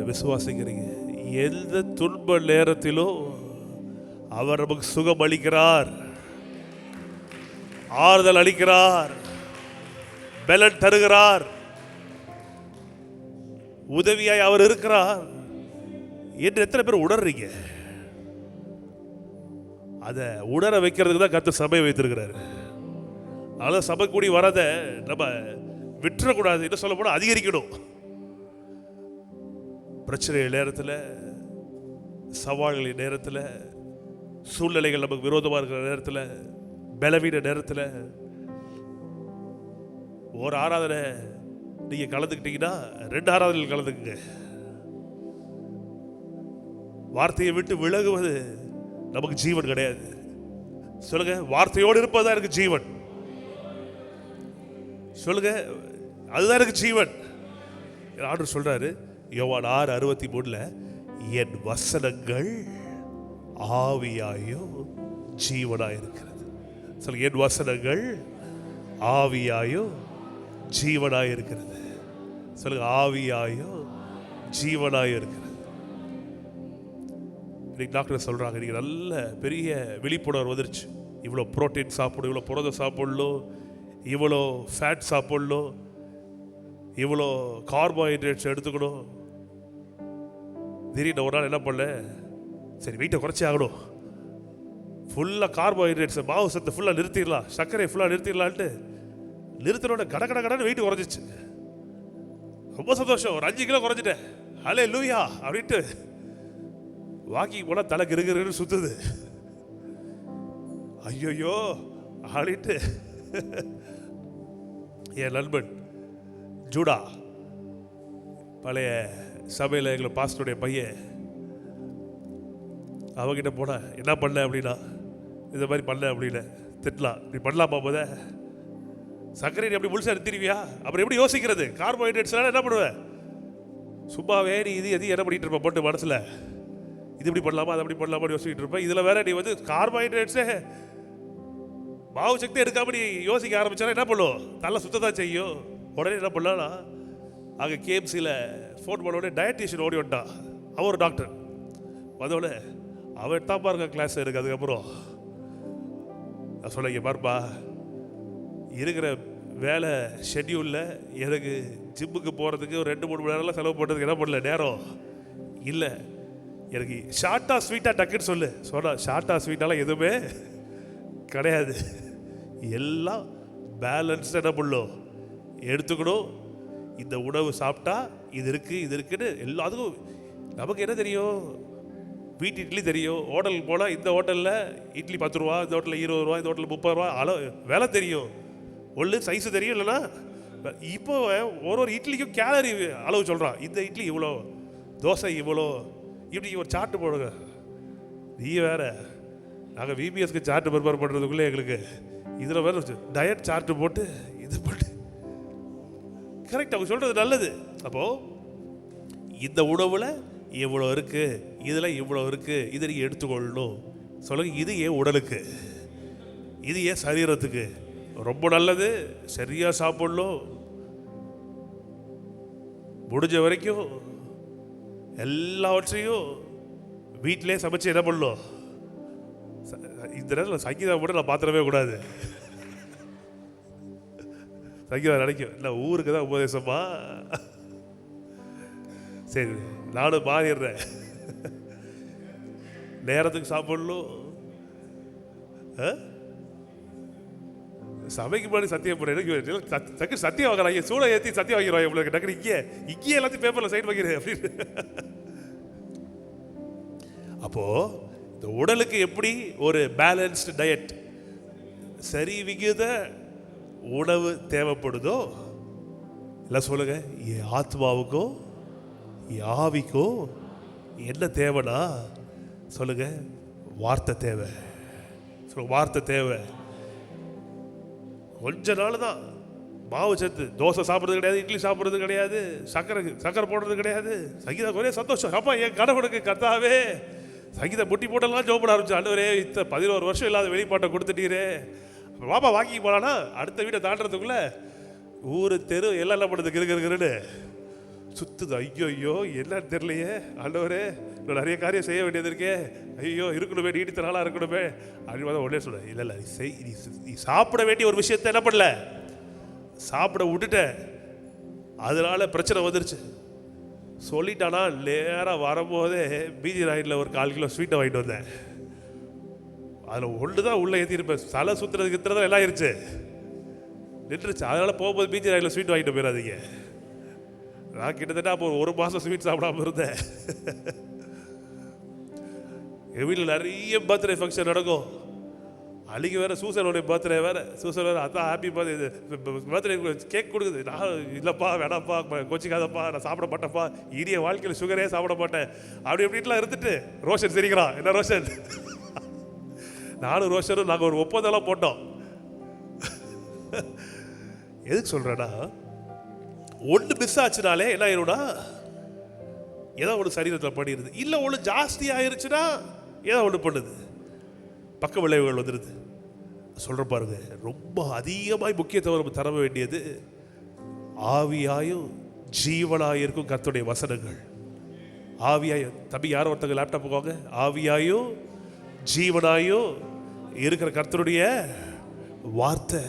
விசுவாசிக்கிறீங்க? எந்த துன்ப நேரத்திலும் அவர் நமக்கு சுகம் அளிக்கிறார், ஆறுதல் அளிக்கிறார், பலன் தருகிறார், உதவியாய் அவர் இருக்கிறார் என்று எத்தனை பேர் உணர்றீங்க? அதை உணர வைக்கிறதுக்கு தான் கர்த்தர் சபையை வைத்திருக்கிறார். அதனால சபை கூடி வரதை நம்ம விட்டுறக்கூடாது, என்ன சொல்ல போனால் அதிகரிக்கணும். பிரச்சனை நேரத்தில், சவால்களின் நேரத்தில், சூழ்நிலைகள் நமக்கு விரோதமாக இருக்கிற நேரத்தில், பலவீன நேரத்தில் ஒரு ஆராதனை நீங்கள் கலந்துக்கிட்டீங்கன்னா 2 ஆராதனைகள் கலந்துக்குங்க. வார்த்தையை விட்டு விலகுவது நமக்கு ஜீவன் கிடையாது. சொல்லுங்க, வார்த்தையோடு இருப்பதுதான் எனக்கு ஜீவன். சொல்லுங்க, அதுதான் எனக்கு ஜீவன். ஆண்டவர் சொல்றாரு யோவான் 6:63, என் வசனங்கள் ஆவியாயோ ஜீவனாயிருக்கிறது. சொல்லுங்க, என் வசனங்கள் ஆவியாயோ ஜீவனாயிருக்கிறது. சொல்லுங்க, ஆவியாயோ ஜீவனாயிருக்கிறது. இன்னைக்கு டாக்டர் சொல்றாங்க, நீங்க நல்ல பெரிய விழிப்புணர்வு வந்துருச்சு. இவ்வளோ புரோட்டீன் சாப்பிடணும், இவ்வளோ புரதம் சாப்பிடணும், இவ்வளோ ஃபேட் சாப்பிடணும், இவ்வளோ கார்போஹைட்ரேட்ஸ் எடுத்துக்கணும். திடீர்னு ஒரு நாள் என்ன பண்ணல, சரி வெயிட்டை குறைச்சி ஆகணும், ஃபுல்லாக கார்போஹைட்ரேட்ஸ் மாவு சத்தை ஃபுல்லாக நிறுத்திடலாம், சர்க்கரையை ஃபுல்லாக நிறுத்திடலான்ட்டு நிறுத்தினோட கடன்னு வெயிட் குறைஞ்சிச்சு. ரொம்ப சந்தோஷம், ஒரு 5 கிலோ குறைஞ்சிட்டேன், ஹல்லேலூயா அப்படின்ட்டு வாக்கிங் போனால் தலை கிருகிருன்னு சுத்துது. ஐயோயோ அப்படின்ட்டு என் நண்பன் ஜூடா, பழைய சபையில் எங்களை பாஸ்டருடைய பையன், அவங்கிட்ட போன என்ன பண்ண அப்படின்னா, இந்த மாதிரி பண்ண அப்படின்னு திட்டலாம். இப்படி பண்ணலாமா? போத சர்க்கரை அப்படி முழுசாக நிறுத்திடுவியா? அப்புறம் எப்படி யோசிக்கிறது? கார்போஹைட்ரேட்ஸ்லாம் என்ன பண்ணுவேன்? சும்மாவே நீ இது என்ன பண்ணிட்டு இருப்ப போட்டு மனசில், இது இப்படி பண்ணலாமா அதை அப்படி பண்ணலாமா யோசிச்சுட்டு இருப்பேன். இதில் வேற நீ வந்து கார்போஹைட்ரேட்ஸே மாவு சக்தி எடுக்காம நீ யோசிக்க ஆரம்பிச்சா என்ன பண்ணும்? தலை சுத்ததான் செய்யும். உடனே என்ன பண்ணலாம், அங்கே கேஎம்சியில் ஃபோன் பண்ண உடனே டயட்டிஷியன் ஓடி வந்துட்டான். அவன் ஒரு டாக்டர் அதோட அவன் தான் பாருங்க கிளாஸ் இருக்கு. அதுக்கப்புறம் நான் சொல்ல, இங்கே பாருப்பா, இருக்கிற வேலை ஷெட்யூலில் எனக்கு ஜிம்முக்கு போகிறதுக்கு ஒரு 2-3 மணி நேரம்லாம் செலவு பண்ணுறதுக்கு என்ன பண்ணல, நேரம் இல்லை. எனக்கு ஷார்ட்டாக ஸ்வீட்டாக டக்குன்னு சொன்னா ஷார்ட்டாக ஸ்வீட்டாலாம் எதுவுமே கிடையாது. எல்லாம் பேலன்ஸ்டாக என்ன பண்ணணும், எடுத்துக்கணும். இந்த உணவு சாப்பிட்டா இது இருக்குது இது இருக்குன்னு எல்லாத்துக்கும் நமக்கு என்ன தெரியும்? வீட்டு இட்லி தெரியும். ஹோட்டலுக்கு போனால் இந்த ஹோட்டலில் இட்லி 10 ரூபா, இந்த ஹோட்டலில் 20 ரூபா, இந்த ஹோட்டலில் 30 ரூபா, அளவு விலை தெரியும், ஒன்று சைஸு தெரியும். இல்லைன்னா இப்போ ஒரு இட்லிக்கும் கேலரி அளவு சொல்கிறான். இந்த இட்லி இவ்வளோ, தோசை இவ்வளோ, இப்படி ஒரு சார்ட்டு போடுங்க. நீ வேற, நாங்கள் விபிஎஸ்க்கு சார்ட்டு ப்ரிப்பேர் பண்ணுறதுக்குள்ளே எங்களுக்கு இதில் வேற டயட் சார்ட்டு போட்டு இது போட்டு கரெக்ட் அவங்க சொல்கிறது நல்லது. அப்போது இந்த உணவில் இவ்வளோ இருக்குது, இதில் இவ்வளோ இருக்குது, இதை நீங்கள் எடுத்துக்கொள்ளணும். சொல்லுங்க, இது ஏன் உடலுக்கு, இது ஏன் சரீரத்துக்கு ரொம்ப நல்லது. சரியாக சாப்பிடணும். முடிஞ்ச வரைக்கும் எல்லாவற்றையும் வீட்டிலே சமைச்சு என்ன பண்ணணும். இந்த நேரத்தில் சங்கீதா கூட நான் பாத்திரவே கூடாது. சங்கீதா நினைக்கும், இல்லை ஊருக்கு தான் உபதேசமா, சரி நானும் மாறிடுறேன். நேரத்துக்கு சாப்பிடணும். சபைக்கு முன்னாடி சத்தியம் போடுறேன், சத்தியம் வாங்குறாங்க, சூளை ஏற்றி சத்தியம் வாங்கிடுவாங்க. உங்களுக்கு டக்குனு இங்கே எல்லாத்தையும் பேப்பரில் சைன் வாங்கிறேன் அப்படின்னு. அப்போ இந்த உடலுக்கு எப்படி ஒரு பேலன்ஸ்டு டயட், சரி விகித உணவு தேவைப்படுதோ, இல்லை சொல்லுங்க, என் ஆத்மாவுக்கோ என் ஆவிக்கோ என்ன தேவைன்னா சொல்லுங்க, வார்த்தை தேவை. சொல்லுங்க, வார்த்தை தேவை. கொஞ்ச நாள் தான் மாவு சத்து, தோசை சாப்பிட்றது கிடையாது, இட்லி சாப்பிட்றது கிடையாது, சக்கரை போடுறது கிடையாது. சங்கீதா ஒரே சந்தோஷம், அப்பா என் கடவுளுக்கு கத்தாவே சங்கீதா முட்டி போட்டெல்லாம் ஜோம் பண்ண ஆரம்பிச்சு. ஆண்டவரே, 11 வருஷம் இல்லாத வெளிப்பாட்டை கொடுத்துட்டீரே. பாப்பா வாக்கிங் போகலான்னா அடுத்த வீட்டை தாண்டறதுக்குள்ள ஊர் தெரு எல்லாம் என்ன பண்ணுறது, கிருன்னு சுத்துது. ஐயோ என்னன்னு தெரியலையே ஆண்டவரே, நான் நிறைய காரியம் செய்ய வேண்டியது இருக்கே, ஐயோ இருக்கணுமே, நீடித்த நாளா இருக்கணுமே அப்படின்னு உடனே சொல்ல, இல்லை நீ சாப்பிட வேண்டிய ஒரு விஷயத்த என்ன பண்ணல, சாப்பிட விட்டுட்ட, அதனால பிரச்சனை வந்துருச்சு சொல்லிட்டானா. நேராக வரும்போதே பீதி ராயிடில் ஒரு 4 கிலோ ஸ்வீட்டை வாங்கிட்டு வந்தேன். அதில் ஒன்று தான் உள்ளே ஏற்றிருப்பேன், தலை சுற்றுறதுக்கு இத்தனை எல்லாம் ஆயிருச்சு, நின்றுச்சு. அதனால் போகும்போது பீச் ராயில் ஸ்வீட் வாங்கிட்டு போயிடாதீங்க. நான் கிட்டத்தட்ட அப்போ 1 மாதம் ஸ்வீட் சாப்பிடாம இருந்தேன். என் வீட்டில் நிறைய பர்த்டே ஃபங்க்ஷன் நடக்கும். அன்றைக்கி வேறு சூசனுடைய பர்த்டே வேறு. சூசன் வேறு அதான் ஹாப்பி பர்த்டே கேக் கொடுக்குது. நான் இல்லைப்பா வேணாப்பா கோச்சிக்காதப்பா, நான் சாப்பிட மாட்டேன்ப்பா, இனிய வாழ்க்கையில் சுகரே சாப்பிட மாட்டேன் அப்படி இப்படின்லாம் இருந்துட்டு ரோஷன் சிரிக்கிறான். என்ன ரோஷன்? நானும் ரோஷனும் நாங்கள் ஒரு ஒப்பந்தம்லாம் போட்டோம். எதுக்கு சொல்கிறேன்னா, ஒன்று மிஸ் ஆச்சுனாலே என்ன ஆயிரும்னா, ஏதோ ஒன்று சரீரத்தில் பண்ணிடுது. இல்லை ஒன்று ஜாஸ்தி ஆயிருச்சுன்னா ஏதோ ஒன்று பண்ணுது, பக்க விளைவுகள் வந்துடுது. சொல்கிற பாருங்க, ரொம்ப அதிகமாய் முக்கியத்துவம் நம்ம தர வேண்டியது ஆவியாயும் ஜீவனாயிருக்கும் கர்த்தருடைய வசனங்கள். ஆவியாயும், தம்பி யாரும் ஒருத்தங்க லேப்டாப் போவாங்க, ஆவியாயும் ஜீவனாயும் இருக்கிற கர்த்தருடைய வார்த்தை.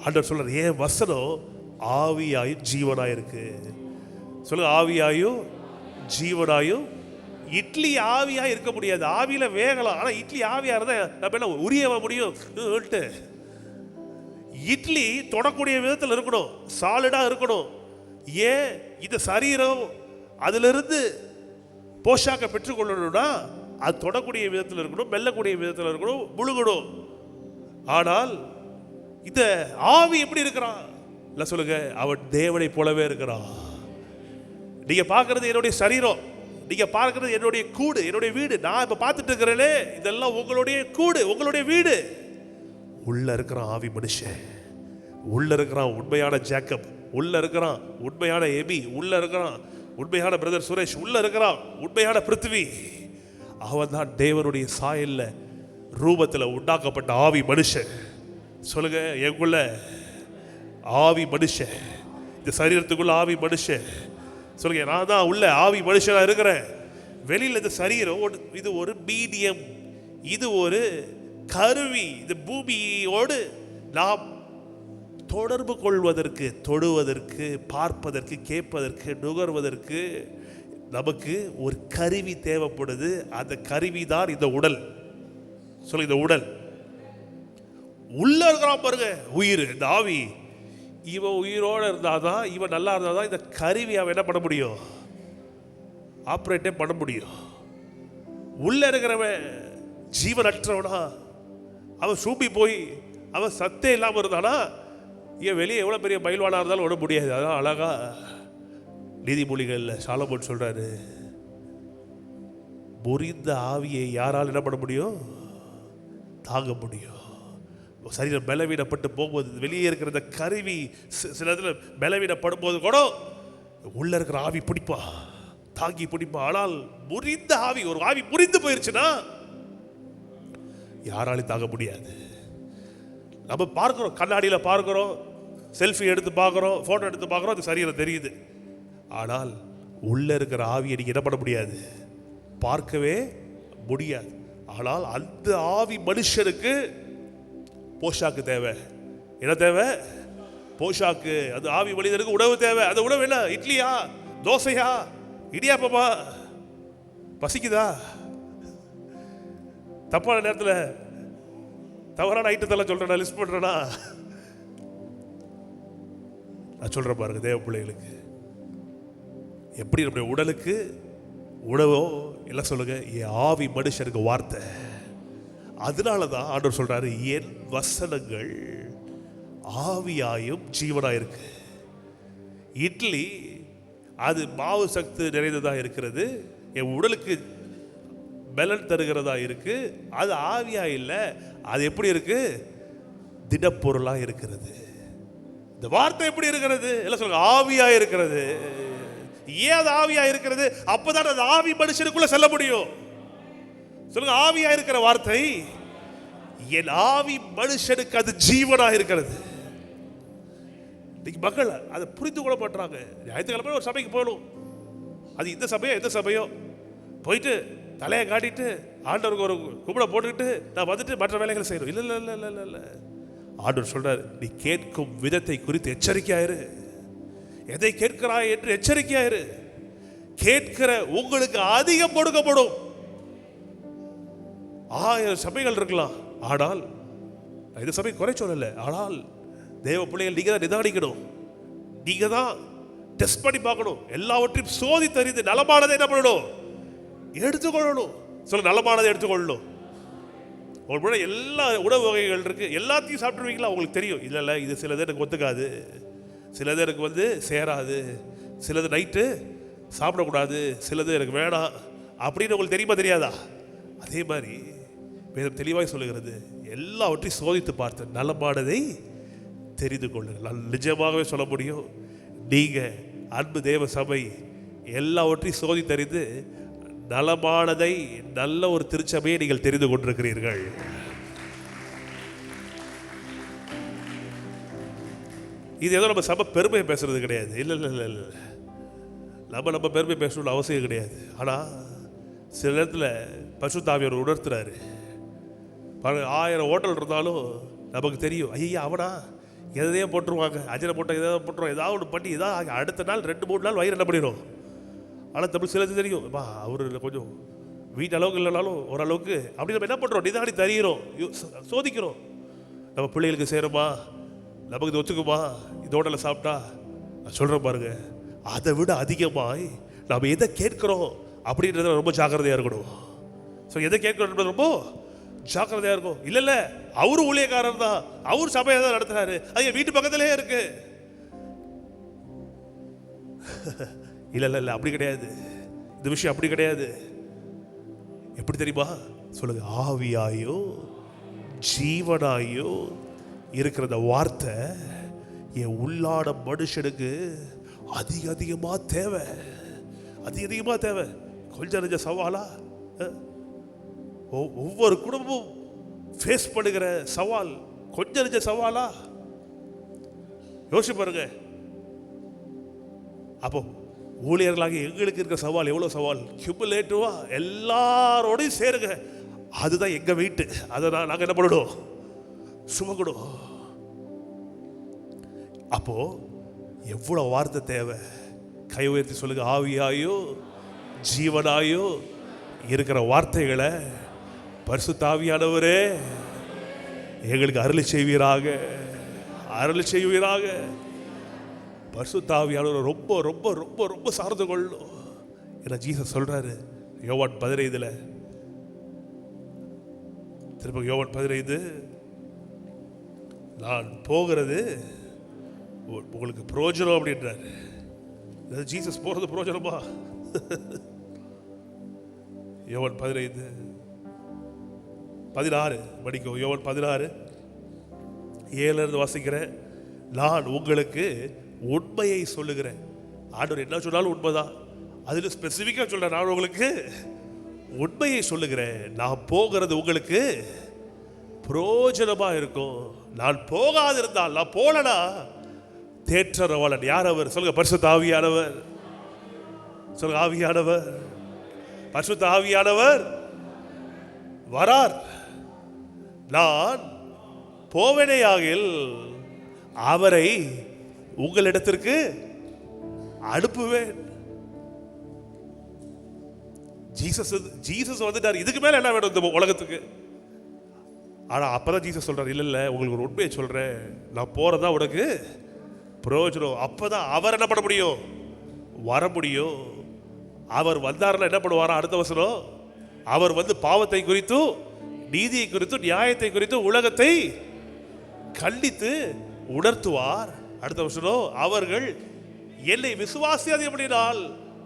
ஆண்டவர் சொல்றார், ஏன் வசனம் ஆவியாயும் ஜீவனாயிருக்கு. சொல்லுங்க, ஆவியாயும் ஜீவனாயும். இட்லி ஆவியா இருக்க முடியாது, ஆவியில வேகலாம். ஆனா இட்லி ஆவியா இருந்தா நம்ம என்ன உரியவ முடியும்? இட்லி தொடக்கூடிய விதத்தில் இருக்கணும், சாலிடா இருக்கணும். ஏன்? இந்த சரீரம் அதிலிருந்து போஷாக்க பெற்றுக்கொள்ளணும்னா அது தொடக்கூடிய விதத்தில் இருக்கணும், மெல்லக்கூடிய விதத்தில் இருக்கணும், முழுகணும். ஆனால் இந்த ஆவி எப்படி இருக்கிறான்? இல்ல சொல்லுங்க, அவன் தேவனை போலவே இருக்கிறான். நீங்க பார்க்கிறது என்னுடைய சரீரம், நீங்க பார்க்கிறது என்னுடைய கூடு, என்னுடைய வீடு. நான் இப்ப பார்த்துட்டு இருக்கிறேனே, இதெல்லாம் உங்களுடைய கூடு, உங்களுடைய வீடு. உள்ள இருக்கிறான் ஆவி மனுஷன், உள்ள இருக்கிறான் உண்மையான ஜேக்கப், உள்ள இருக்கிறான் உண்மையான எபி, உள்ள இருக்கிறான் உண்மையான பிரதர் சுரேஷ், உள்ள இருக்கிறான் உண்மையான பிருத்திவி. அவன் தான் தேவனுடைய சாயல்ல ரூபத்தில் உண்டாக்கப்பட்ட ஆவி மனுஷன். சொல்லுங்க, எங்குள்ள ஆவி மனுஷன், இந்த சரீரத்துக்குள்ள ஆவி மனுஷன். சொல்லுங்க, நான் தான் உள்ள ஆவி மனுஷனா இருக்கிறேன். வெளியில் இந்த சரீரம் இது ஒரு மீடியம், இது ஒரு கருவி. இந்த பூமியோடு நாம் தொடர்பு கொள்வதற்கு, தொடுவதற்கு, பார்ப்பதற்கு, கேட்பதற்கு, நுகர்வதற்கு நமக்கு ஒரு கருவி தேவைப்படுது. அந்த கருவி தான் இந்த உடல். சொல்லுங்க, இந்த உடல். உள்ள இருக்கிறான் பாருங்க உயிர், இந்த ஆவி. இவன் உயிரோடு இருந்தாதான், இவன் நல்லா இருந்தாதான் இந்த கருவி அவன் என்ன பண்ண முடியும்? ஆப்ரேட்டே பண்ண முடியும். உள்ள இருக்கிறவன் ஜீவனற்றவனா, அவன் சூப்பி போய் அவன் சத்தே இல்லாமல் இருந்தானா, இவன் வெளியே எவ்வளோ பெரிய பயில்வானா இருந்தாலும் விட முடியாது. அதான் அழகா நீதிமொழிகளில் சாலமோன் சொல்றாரு, முறிந்த ஆவியை யாரால் என்ன பண்ண முடியும்? தாங்க முடியும். சரீரம் பலவீனப்பட்டு போகும்போது வெளியே இருக்கிற இந்த கருவி சில இடத்துல பலவீனப்படும் போது கூட உள்ள இருக்கிற ஆவி பிடிப்பா, தாங்கி பிடிப்பா. ஆனால் முறிந்த ஆவி, ஒரு ஆவி முறிந்து போயிருச்சுன்னா யாராலையும் தாங்க முடியாது. நம்ம பார்க்கிறோம், கண்ணாடியில் பார்க்கிறோம், செல்ஃபி எடுத்து பார்க்கிறோம், போட்டோ எடுத்து பார்க்கிறோம், அது சரீரம் தெரியுது. ஆனால் உள்ள இருக்கிற ஆவியை நீங்க என்ன பண்ண முடியாது? பார்க்கவே முடியாது. ஆனால் அந்த ஆவி மனுஷனுக்கு போஷாக்கு தேவை. என்ன தேவை? போஷாக்கு. அது ஆவி மனிதனுக்கு உணவு தேவை. அந்த உணவு என்ன? இட்லியா, தோசையா, இடியாப்பமா? பசிக்குதா? தப்பான நேரத்தில் தவறான ஐட்டத்தெல்லாம் சொல்றேன்னா, லிஸ்ட் பண்றேன்னா, நான் சொல்றேன் பாருங்க, தேவ பிள்ளைகளுக்கு எப்படி நம்முடைய உடலுக்கு உணவோ எல்லாம் சொல்லுங்க, என் ஆவி மனுஷனுக்கு வார்த்தை. அதனால தான் ஆண்டவர் சொல்றாரு, என் வசனங்கள் ஆவியாயும் ஜீவனாயிருக்கு. இட்லி அது மாவு சக்தி நிறைந்ததா இருக்கிறது, என் உடலுக்கு பலன் தருகிறதா இருக்கு. அது ஆவியா இல்லை, அது எப்படி இருக்கு? திடப்பொருளா இருக்கிறது. இந்த வார்த்தை எப்படி இருக்கிறது? எல்லாம் சொல்லுங்க, ஆவியா இருக்கிறது. ஏன் அது ஆவியா இருக்கிறது? அப்பதான் அது ஆவி மனுஷனுக்குள்ள செல்ல முடியும். சொல்லுங்க, ஆவியா இருக்கிற வார்த்தை, என் ஆவி மனுஷனுக்கு அது ஜீவனா இருக்கிறது. இன்னைக்கு மக்கள் அதை புரிந்து கொள்ள மாட்டாங்க. ஞாயிற்றுக்கிழமை ஒரு சபைக்கு போகணும், அது இந்த சபையோ எந்த சபையோ போயிட்டு தலையை காட்டிட்டு ஆண்டவருக்கு ஒரு கும்பிட போட்டுக்கிட்டு நான் வந்துட்டு மற்ற வேலைகளை செய்யணும். இல்லை இல்லை இல்லை இல்லை இல்லை. ஆண்டவர் சொல்றாரு, நீ கேட்கும் விதத்தை குறித்து எச்சரிக்கையாயிரு. எதை கேட்கிறாய் என்று எச்சரிக்கையாயிரு. கேட்கிற உங்களுக்கு அதிகம் கொடுக்கப்படும். 1000 சபைகள் இருக்கலாம், ஆனால் இந்த சபை குறை சொல்லல, ஆனால் தேவ பிள்ளைகள் நீங்க தான் நிதானிக்கணும். நீங்க தான் டெஸ்ட் பண்ணி பார்க்கணும். எல்லாவற்றையும் சோதி தெரிந்து நலமானதை என்ன பண்ணணும், எடுத்துக்கொள்ளணும். சொல்ல, நலமானதை எடுத்துக்கொள்ளணும். உங்களுக்கு எல்லா உணவு வகைகள் இருக்கு, எல்லாத்தையும் சாப்பிட்டுருவீங்களா? உங்களுக்கு தெரியும், இல்லை இல்லை இது சிலது எனக்கு ஒத்துக்காது, சிலது எனக்கு சேராது, சிலது நைட்டு சாப்பிடக்கூடாது, சிலது எனக்கு வேணாம் அப்படின்னு உங்களுக்கு தெரியுமா தெரியாதா? அதே மாதிரி வேதம் தெளிவாய் சொல்லுகிறது, எல்லாவற்றையும் சோதித்து பார்த்து நலமானதை தெரிந்து கொள்ளுங்கள். நான் நிஜமாகவே சொல்ல முடியும், நீங்க அன்பு தேவ சபை எல்லாவற்றையும் சோதித்தறிந்து நலமானதை, நல்ல ஒரு திருச்சபையை நீங்கள் தெரிந்து கொண்டிருக்கிறீர்கள். இது ஏதோ நம்ம சபை பெருமை பேசுறது கிடையாது. இல்லை இல்லை இல்லை இல்லை, நம்ம பெருமை பேசணும்னு அவசியம் கிடையாது. ஆனால் சில நேரத்தில் பரிசுத்த ஆவியானவர் உணர்த்துறாரு. 1000 ஹோட்டல் இருந்தாலும் நமக்கு தெரியும், ஐயா அவனா எதையே போட்டுருவாங்க, அஜனை போட்ட எதாவது போட்டுருவாங்க, ஏதாவது ஒன்று பண்ணி ஏதாவது அடுத்த நாள் 2-3 நாள் வயிறு என்ன பண்ணிடும். ஆனால் தமிழ் சிலது தெரியும், அவர் கொஞ்சம் வீட்டு அளவுக்கு இல்லைனாலும் ஓரளவுக்கு அப்படி நம்ம என்ன பண்ணுறோம், நிதானி தருகிறோம், சோதிக்கிறோம். நம்ம பிள்ளைகளுக்கு சேருமா, நமக்கு இது ஒத்துக்குமா, இந்த ஹோட்டலில் சாப்பிட்டா. நான் சொல்கிறேன் பாருங்க, அதை விட அதிகமாய் நாம் எதை கேட்குறோம் அப்படின்றத ரொம்ப ஜாக்கிரதையாக இருக்கணும். ஸோ எதை கேட்கணும் ரொம்ப ஜாக்கிரதையாக இருக்கும். இல்லை இல்லை அவரு ஊழியக்காரர் தான், அவர் சபையை தான் நடத்துறாரு, அது என் வீட்டு பக்கத்திலே இருக்கு. இல்லை இல்லை இல்லை அப்படி கிடையாது, இந்த விஷயம் அப்படி கிடையாது. எப்படி தெரியுமா சொல்லுங்க, ஆவியாயோ ஜீவனாயோ இருக்கிற அந்த வார்த்தை என் உள்ளாட மனுஷனுக்கு அதிகமாக தேவை, அதிகமாக தேவை. கொஞ்சம் நெஞ்ச சவாலா? ஒவ்வொரு குடும்பமும் ஃபேஸ் பண்ணுகிற சவால் கொஞ்சம் நெஞ்ச சவாலா? யோசிச்சு பாருங்க. அப்போ ஊழியர்களாக எங்களுக்கு இருக்கிற சவால் எவ்வளோ சவால், கியூமுலேட்டிவா எல்லாரோடையும் சேருங்க. அதுதான் எங்க வீட்டு, அதை நாங்கள் என்ன பண்ணணும், சுமக்கணும். அப்போ எவ்வளவு வார்த்தை தேவை. கை உயர்த்தி சொல்லுங்க, ஆவியாயோ ஜீவனாயோ இருக்கிற வார்த்தைகளை பரிசுத்த ஆவியானவரே எங்களுக்கு அருளி செய்வீராக, அருளி செய்வீராக. பரிசுத்த ஆவியானவர் ரொம்ப ரொம்ப ரொம்ப ரொம்ப சார்ந்து கொள்ளும். ஏன்னா ஜீசஸ் சொல்றாரு யோவான் 15, திரும்ப யோவான் 15, நான் போகிறது உங்களுக்கு பிரயோஜனம் அப்படின்றாரு. ஜீசஸ் போறது பிரயோஜனமா? யோவான் 15:16 படிக்கும். யோவான் 16:7 வாசிக்கிறேன். நான் உங்களுக்கு உண்மையை சொல்லுகிறேன். ஆண்டவர் என்ன சொன்னாலும் உண்மைதான். அதில் ஸ்பெசிஃபிக்காக சொல்றேன், நான் உங்களுக்கு உண்மையை சொல்லுகிறேன். நான் போகிறது உங்களுக்கு பிரயோஜனமா இருக்கும். நான் போகாதிருந்தால், நான் போலனா தேற்றரவாளன் யார் அவர் சொல்லுங்க, பரிசுத்த ஆவியானவர். சொல்லுங்க, ஆவியானவர், பரிசுத்த ஆவியானவர் வரார். நான் போவேனேயாகில் அவரை உங்களிடத்திற்கு அனுப்புவேன். ஜீசஸ் வந்துட்டார். இதுக்கு மேல என்ன வேணும் இந்த உலகத்துக்கு? ஆனா அப்பதான் ஜீசஸ் சொல்றாரு, இல்ல இல்ல உங்களுக்கு ஒரு உண்மையை சொல்றேன், நான் போறதா உனக்கு பிரயோஜனம். அப்பதான் அவர் என்ன பண்ண முடியும், வர முடியும். அவர் வந்தாருன்னா என்ன பண்ணுவாரா? அடுத்த வசனம், அவர் வந்து பாவத்தை குறித்தும் நீதியை குறித்தும் நியாயத்தை குறித்தும் உலகத்தை கண்டித்து உணர்த்துவார். அடுத்த வசனம், அவர்கள் என்னை விசுவாசியாதபடினால்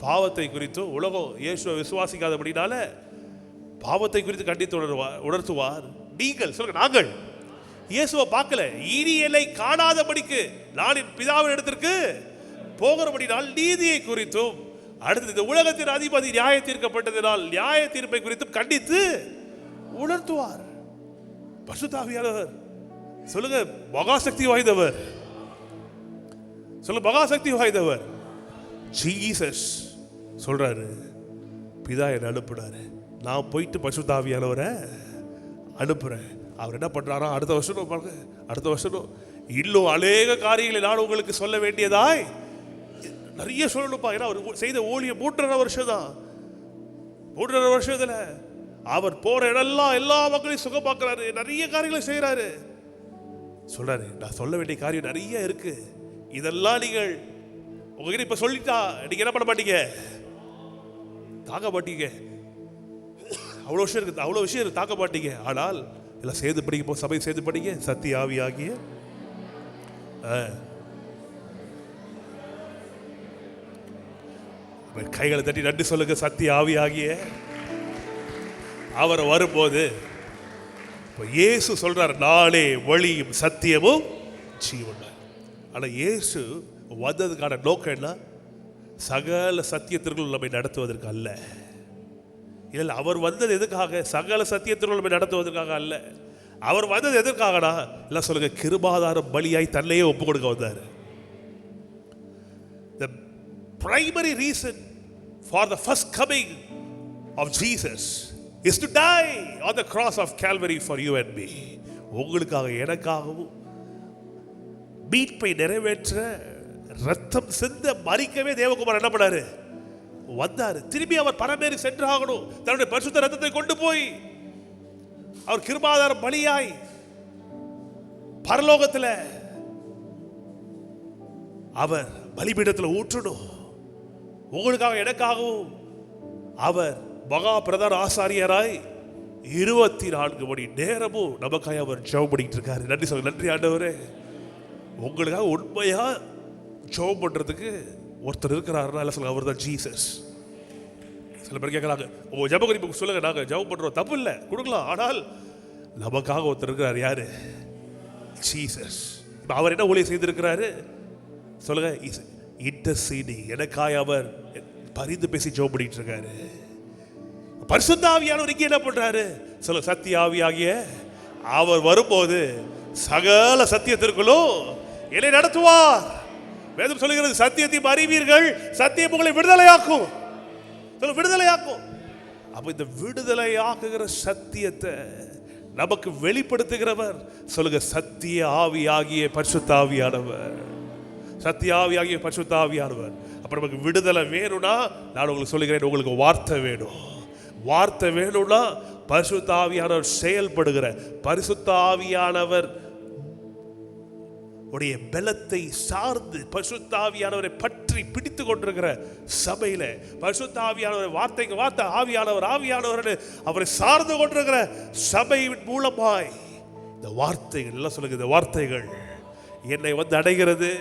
பாவத்தை குறித்தும் உலகம் இயேசுவை விசுவாசிக்காதபடினால பாவத்தை குறித்து கண்டித்து உணர்த்துவார். நீங்கள் சொல்லுங்க, நாங்கள் இயேசுவை பார்க்கல, இனி என்னை காணாதபடிக்கு நான் என் பிதாவின் இடத்திற்கு போகிறபடினால் நீதியை குறித்தும், அடுத்தது இந்த உலகத்தின் அதிபதி நியாய தீர்க்கப்பட்டதினால் நியாய தீர்ப்பை குறித்தும் கண்டித்து உணர்த்துவார். பரிசுத்த ஆவியானவர் சொல்லுங்க, மகாசக்தி வாய்ந்தவர். சொல்ல, மகா சக்தி வாய்ந்தவர் ஜீசஸ் சொல்றாரு, பிதா என்னை அனுப்புனாரு, நான் போயிட்டு பரிசுத்த ஆவியானவரை அனுப்புறேன். அவர் என்ன பண்றாரா, அடுத்த வருஷம் பாருங்க, அடுத்த வருஷம் இன்னும் அநேக காரியங்களை நான் உங்களுக்கு சொல்ல வேண்டியதாய் நிறைய சொல்லணும்ப்பா. ஏன்னா அவர் செய்த ஊழியம் 3.5 வருஷம் தான். 3.5 வருஷத்துல அவர் போற இடம்லாம் எல்லா மக்களையும் சுகமாக்குறாரு, நிறைய காரியங்களை செய்யறாரு. சொல்றாரு, நான் சொல்ல வேண்டிய காரியம் நிறைய இருக்கு, இதெல்லாம் நீங்கள் உங்ககிட்ட இப்ப சொல்லிட்டா நீங்க என்ன பண்ண மாட்டீங்க, தாக்க மாட்டீங்க. அவ்வளோ விஷயம் இருக்கு, அவ்வளோ விஷயம் இருக்கு, தாக்க மாட்டீங்க. ஆனால் எல்லாம் சேர்ந்து படிக்க போ, சபை சேர்ந்து படிங்க. சத்திய ஆவி ஆகிய கைகளை தட்டி நன்றி சொல்லுங்க. சத்திய ஆவி ஆகிய அவர் வரும்போது இயேசு சொல்றார், நாளே வழியும் சத்தியமும் ஜீவனும். ஆனா இயேசு வந்ததுக்கான நோக்கம் என்ன, சகல சத்தியத்திற்குள் நம்மை நடத்துவதற்கு அல்ல. இல்லை, அவர் வந்தது எதுக்காக, சகல சத்தியத்திற்குள் நம்மை நடத்துவதற்காக அல்ல. அவர் வந்தது எதற்காகனா, எல்லாம் சொல்லுங்க, கிருபாதார பலியாய் தன்னையே ஒப்பு கொடுக்க வந்தார். The primary reason for the first coming of Jesus is to die on the cross of Calvary for you and me. உங்களுக்காக எனக்காகவும் மீட்பை நிறைவேற்ற ரத்தம் சிந்த மரிக்கவே தேவகுமார் என்ன பண்ணாரு, வந்தாரு. திரும்பி அவர் பரமேறி சென்று ஆகணும். தன்னுடைய பரிசுத்த ரத்தத்தை கொண்டு போய் அவர் கிருபாதார பலியாய் பரலோகத்தில் அவர் பலிபீடத்தில் ஊற்றணும். உங்களுக்காக எனக்காகவும் அவர் மகா பிரதான ஆசாரியராய் 24 மணி நேரமும் நமக்காக அவர் ஜெபம் பண்ணிட்டு இருக்காரு. நன்றி சொல்லுங்க. நன்றி ஆண்டவரே, உங்களுக்காக உண்மையா ஜெபம் பண்றதுக்கு ஒருத்தர் இருக்கிறாருன்னா எல்லாம் சொல்லுங்க, அவர் தான் ஜீசஸ். சில பேர் கேட்கறாங்க, உங்க ஜெப குறிப்பு சொல்லுங்க, நாங்க ஜெபம் பண்றோம், தப்பு இல்லை, கொடுக்கலாம். ஆனால் நமக்காக ஒருத்தர் இருக்கிறார், யாரு, ஜீசஸ். அவர் என்ன ஊழியம் செய்திருக்கிறாரு சொல்லுங்க, இன்டர்சீடிங், எனக்காய் அவர் பரிந்து பேசி ஜெபம் பண்ணிட்டு இருக்காரு. பரிசுத்த ஆவியானவர் இங்கே என்ன பண்றாரு சொல்ல, சத்திய ஆவியாகிய அவர் வரும்போது சகல சத்தியத்திற்குள்ளும் என்னை நடத்துவார். வேதம் சொல்லுகிறது, சத்தியத்தை அறிவீர்கள், சத்தியம் உங்களை விடுதலையாக்கும். சொல்ல, விடுதலையாக்கும். அப்ப இந்த விடுதலையாக்குகிற சத்தியத்தை நமக்கு வெளிப்படுத்துகிறவர் சொல்லுங்க, சத்திய ஆவியாகிய பரிசுத்த ஆவியானவர். சத்திய ஆவியாகிய பரிசுத்த ஆவியானவர். அப்ப நமக்கு விடுதலை வேணும்னா, நான் உங்களுக்கு சொல்லுகிறேன், உங்களுக்கு வார்த்தை வேணும். வார்த்தை வேணும்னா பரிசுத்த ஆவியானவர் செயல்படுகிற, பரிசுத்த ஆவியானவர் உடைய பலத்தை சார்ந்து பரிசுத்த ஆவியானவரை பற்றி பிடித்து கொண்டிருக்கிற சபையில, பரிசுத்த ஆவியானவர் வார்த்தைக்கு வார்த்தை ஆவியானவர் ஆவியானவர் அவரை சார்ந்து கொண்டிருக்கிற சபையின் மூலமாய் இந்த வார்த்தைகள் எல்லாம் சொல்லுங்க, இந்த வார்த்தைகள் என்னை வந்து அடைகிறது,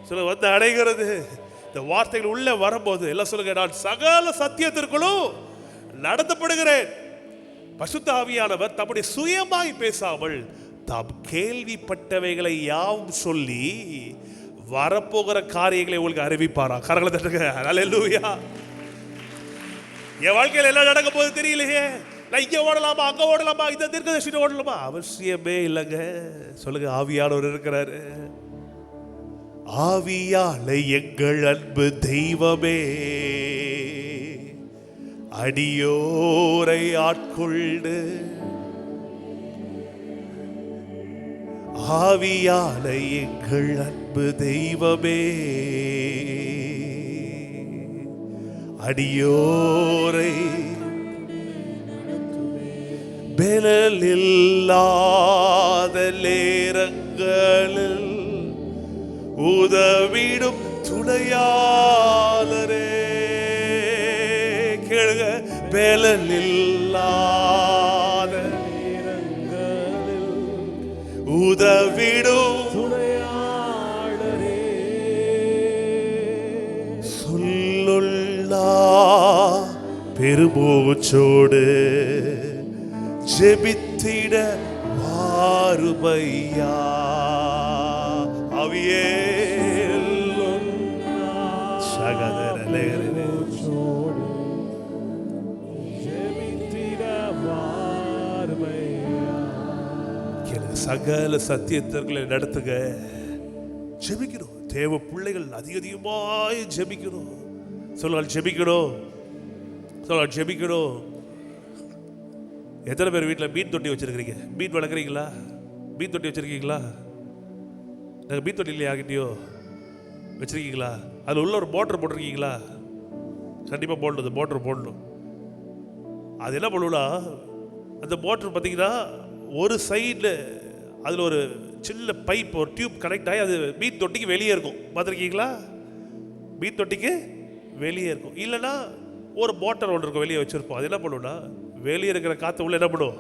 சொல்ல வந்து அடைகிறது. இந்த வார்த்தைகள் உள்ள வரும்போது எல்லாம் சொல்லுங்க, நான் சகல சத்தியத்திற்குள்ளும் நடத்தப்படுகிறேன். பரிசுத்த ஆவியானவர் தம்முடைய சுயமாய் பேசாமல் தாம் கேள்விப்பட்டவைகளை யாவும் சொல்லி வரப்போகிற காரியங்களை உங்களுக்கு அறிவிப்பாரா. கரங்களை தட்டுங்க. ஹல்லேலூயா. என் வாழ்க்கையில் எல்லாம் நடக்க போது தெரியலையே, நான் இங்க ஓடலாமா அங்க ஓடலாமா இந்த தீர்க்கதரிசிட்ட ஓடலாமா, அவசியமே இல்லைங்க. சொல்லுங்க, ஆவியானவர் இருக்கிறாரு. ஆவியாலே எங்கள் அன்பு தெய்வமே அடியோரை ஆட்கொண்டு, ஆவியாலே எங்கள் அன்பு தெய்வமே அடியோரை பெலலில்லாத நேரங்களில் உதவிடும் துணையாளரே. கேளுங்க, பெலலில்லாத நேரங்களில் உதவிடும் துணையாளரே. சொல்லுள்ளா பெருமூச்சோடு ஜெபித்திட வாருமையா. அவியே சகல சத்தியத்திற்குள்ள நடத்துங்க. ஜெபிக்கணும். தேவ பிள்ளைகள் அதிகமாய் ஜெபிக்கணும். சொல்லுங்கள் ஜெபிக்கணும், சொல்லுங்கள் ஜெபிக்கணும். எத்தனை பேர் வீட்டில் மீன் தொட்டி வச்சிருக்கிறீங்க? மீன் வளர்க்குறீங்களா? மீன் தொட்டி வச்சிருக்கீங்களா? நாங்கள் மீன் தொட்டி இல்லையா யார்கிட்டயோ வச்சிருக்கீங்களா? அதில் உள்ள ஒரு மோட்டர் போட்டிருக்கீங்களா? கண்டிப்பாக போடணும், மோட்டர் போடணும். அது என்ன பண்ணுவோம்னா, அந்த மோட்டர் பார்த்தீங்கன்னா ஒரு சைடில் அதில் ஒரு சின்ன பைப், ஒரு டியூப் கனெக்ட் ஆகி அது மீன் தொட்டிக்கு வெளியே இருக்கும். பார்த்துருக்கீங்களா? மீன் தொட்டிக்கு வெளியே இருக்கும். இல்லைன்னா ஒரு மோட்டர் ஒன்று இருக்கும், வெளியே வச்சுருப்போம். அது என்ன பண்ணுவோம்னா, வெளியே இருக்கிற காற்று உள்ள என்ன பண்ணும்,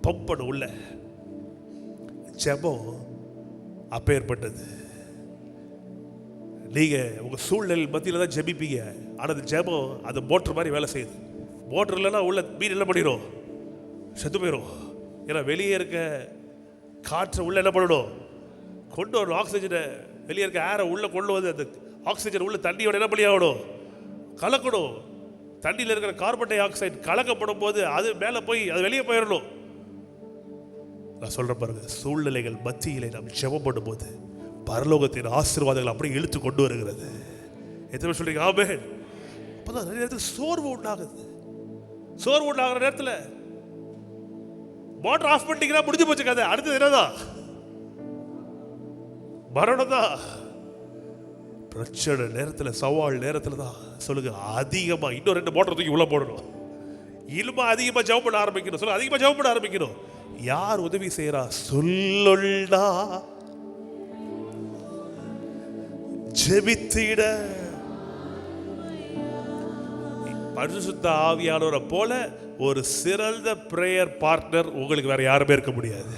பம்ப் பண்ணும் உள்ள. ஜெபம் அப்பேற்பட்டது. நீங்கள் உங்கள் சூழ்நிலை மத்தியில் தான் ஜெபிப்பீங்க. ஆனால் அந்த ஜெபம் அந்த மோட்டர் மாதிரி வேலை செய்யுது. மோட்டர் இல்லைன்னா உள்ள மீன் என்ன பண்ணிடும், செத்து போயிடும். ஏன்னா வெளியே இருக்க காற்றை உள்ள என்ன பண்ணணும், கொண்டு வரணும். ஆக்சிஜனை வெளியே இருக்க ஏரை உள்ளே கொண்டு வந்து அந்த ஆக்சிஜன் உள்ள தண்ணியோட என்ன பண்ணி ஆகணும், கலக்கணும். தண்ணியில் இருக்கிற கார்பன் டை ஆக்சைடு கலக்கப்படும் போது அது மேலே போய் அது வெளியே போயிடணும். நான் சொல்கிறேன் பாருங்க, சூழ்நிலைகள் மத்தியிலே நாம் ஜெபம் பண்ணும்போது பரலோகத்தின் ஆசீர்வாதங்கள் அப்படியே இழுத்து கொண்டு வருகிறது. எத்தனை சொல்றீங்க ஆமென்? அப்பதான் நிறைய நேரத்தில் சோர்வு உண்டாகுது. சோர்வு உண்டாகிற நேரத்தில் மோட்டர் ஆஃப் பண்ணிட்டீங்கன்னா முடிஞ்சு போச்சு கதை. அடுத்தது என்னதான், மரணம் தான். பிரச்சனை நேரத்தில், சவால் நேரத்தில் தான் சொல்லுங்க அதிகமாக இன்னும் 2 மோட்டர் தூக்கி உள்ள போடணும். இலுமா அதிகமாக ஜெபம் பண்ண ஆரம்பிக்கணும். சொல்லுங்க அதிகமாக ஜெபம் பண்ண ஆரம்பிக்கணும். யார் உதவி செய்யறா? சொல்லுடா ஜெபித்திட. பரிசுத்த ஆவியானவரை போல ஒரு சிறந்த பிரேயர் பார்ட்னர் உங்களுக்கு வேற யாருமே இருக்க முடியாது.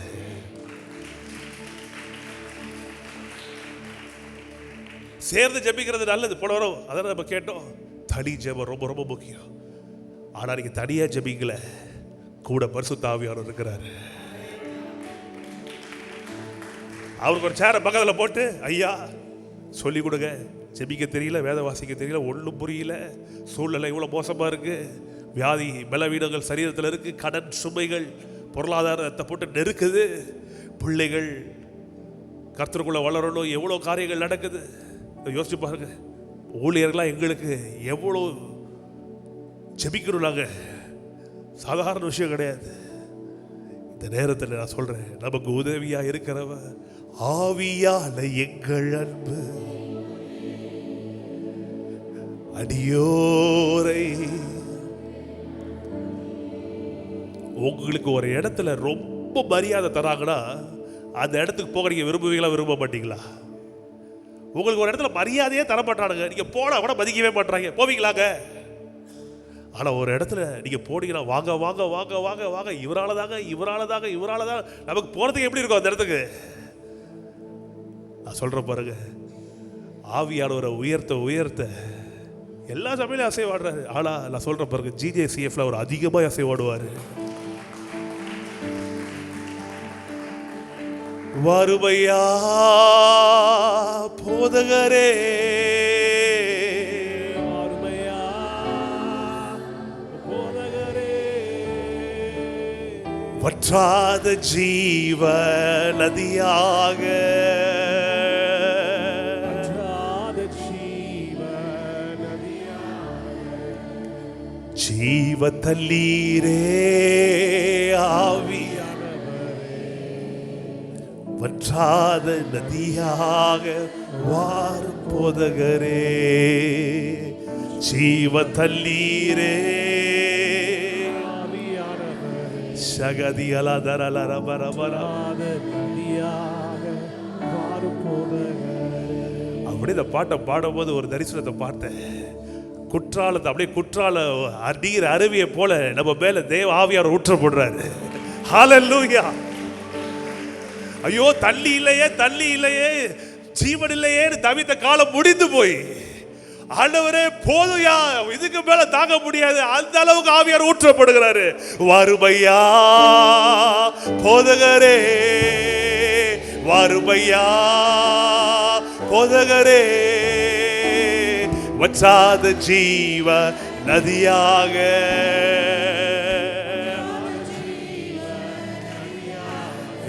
சேர்ந்து ஜெபிக்கிறது நல்லது, போன வரும் அதான் நம்ம கேட்டோம். தனி ஜெபம் ரொம்ப ரொம்ப முக்கியம். ஆனா நீங்க தனியா ஜெபிக்கல, கூட பரிசுத்த ஆவியானவர் இருக்கிறாரு. அவருக்கு ஒரு சேரை பக்கத்தில் போட்டு, ஐயா சொல்லி கொடுங்க, ஜெபிக்க தெரியல, வேத வாசிக்க தெரியல, ஒன்றும் புரியல, சூழ்நிலை இவ்வளோ மோசமாக இருக்குது, வியாதி பலவீனங்கள் சரீரத்தில் இருக்குது, கடன் சுமைகள் பொருளாதாரத்தை போட்டு நெருக்குது, பிள்ளைகள் கர்த்தருக்குள்ளே வளரணும், எவ்வளோ காரியங்கள் நடக்குது. யோசிச்சு பாருங்க, ஊழியர்களாக எங்களுக்கு எவ்வளோ ஜெபிக்கணும். நாங்கள் சாதாரண விஷயம் கிடையாது. இந்த நேரத்தில் நான் சொல்கிறேன், நமக்கு உதவியாக இருக்கிறவ ஆவியான எங்கள் அன்பு அடியோரை. உங்களுக்கு ஒரு இடத்துல ரொம்ப மரியாதை தராங்கன்னா அந்த இடத்துக்கு போக நீங்க விரும்புவீங்களா, விரும்ப மாட்டீங்களா? உங்களுக்கு ஒரு இடத்துல மரியாதையே தரமாட்டானுங்க, நீங்க போனா கூட மதிக்கவே மாட்டாங்க, போவீங்களாங்க? ஆனா ஒரு இடத்துல நீங்க போனீங்கன்னா வாங்க வாங்க வாங்க வாங்க வாங்க, இவராலதாங்க இவராலதாங்க இவராலதான், நமக்கு போறதுக்கு எப்படி இருக்கும் அந்த இடத்துக்கு? நான் சொல்றேன் பாருங்க, ஆவியானவரை உயர்த்த உயர்த்த எல்லா சபையிலும் அசைவாடுறாரு. ஆனா நான் சொல்றேன் பாருங்க, ஜிஜேசிஎஃப்ல அவர் அதிகமாக அசைவாடுவாரு. வருமையா போதகரே, வருமையா போதகரே, வற்றாத ஜீவ நதியாக, ஜீவ தல்லீரே ஆவியானவரே, வற்றாத நதியாக வாரும் போதகரே, ஜீவ தல்லீரே ஆவியானவரே, சகதியலதரலரபரபராத நதியாக வாரும் போதகரே. அப்படி இந்த பாட்டை பாடும்போது ஒரு தரிசனத்தை பார்த்தேன். குற்றாலத்தை அப்படியே குற்றால அடிக்கிற அருவியை போல நம்ம மேல தேவ ஆவியார் ஊற்ற போடுறாரு. ஹல்லேலூயா. ஐயோ தள்ளி இல்லையே, தள்ளி இல்லையே, ஜீவன் இல்லையேன்னு தவித்த காலம் முடிந்து போய், ஆண்டவரே போதுயா, இதுக்கு மேல தாங்க முடியாது, அந்த அளவுக்கு ஆவியார் ஊற்றப்படுகிறாரு. வருமையா போதகரே, வருமையா போதகரே, வற்றாத ஜீவ நதியாக,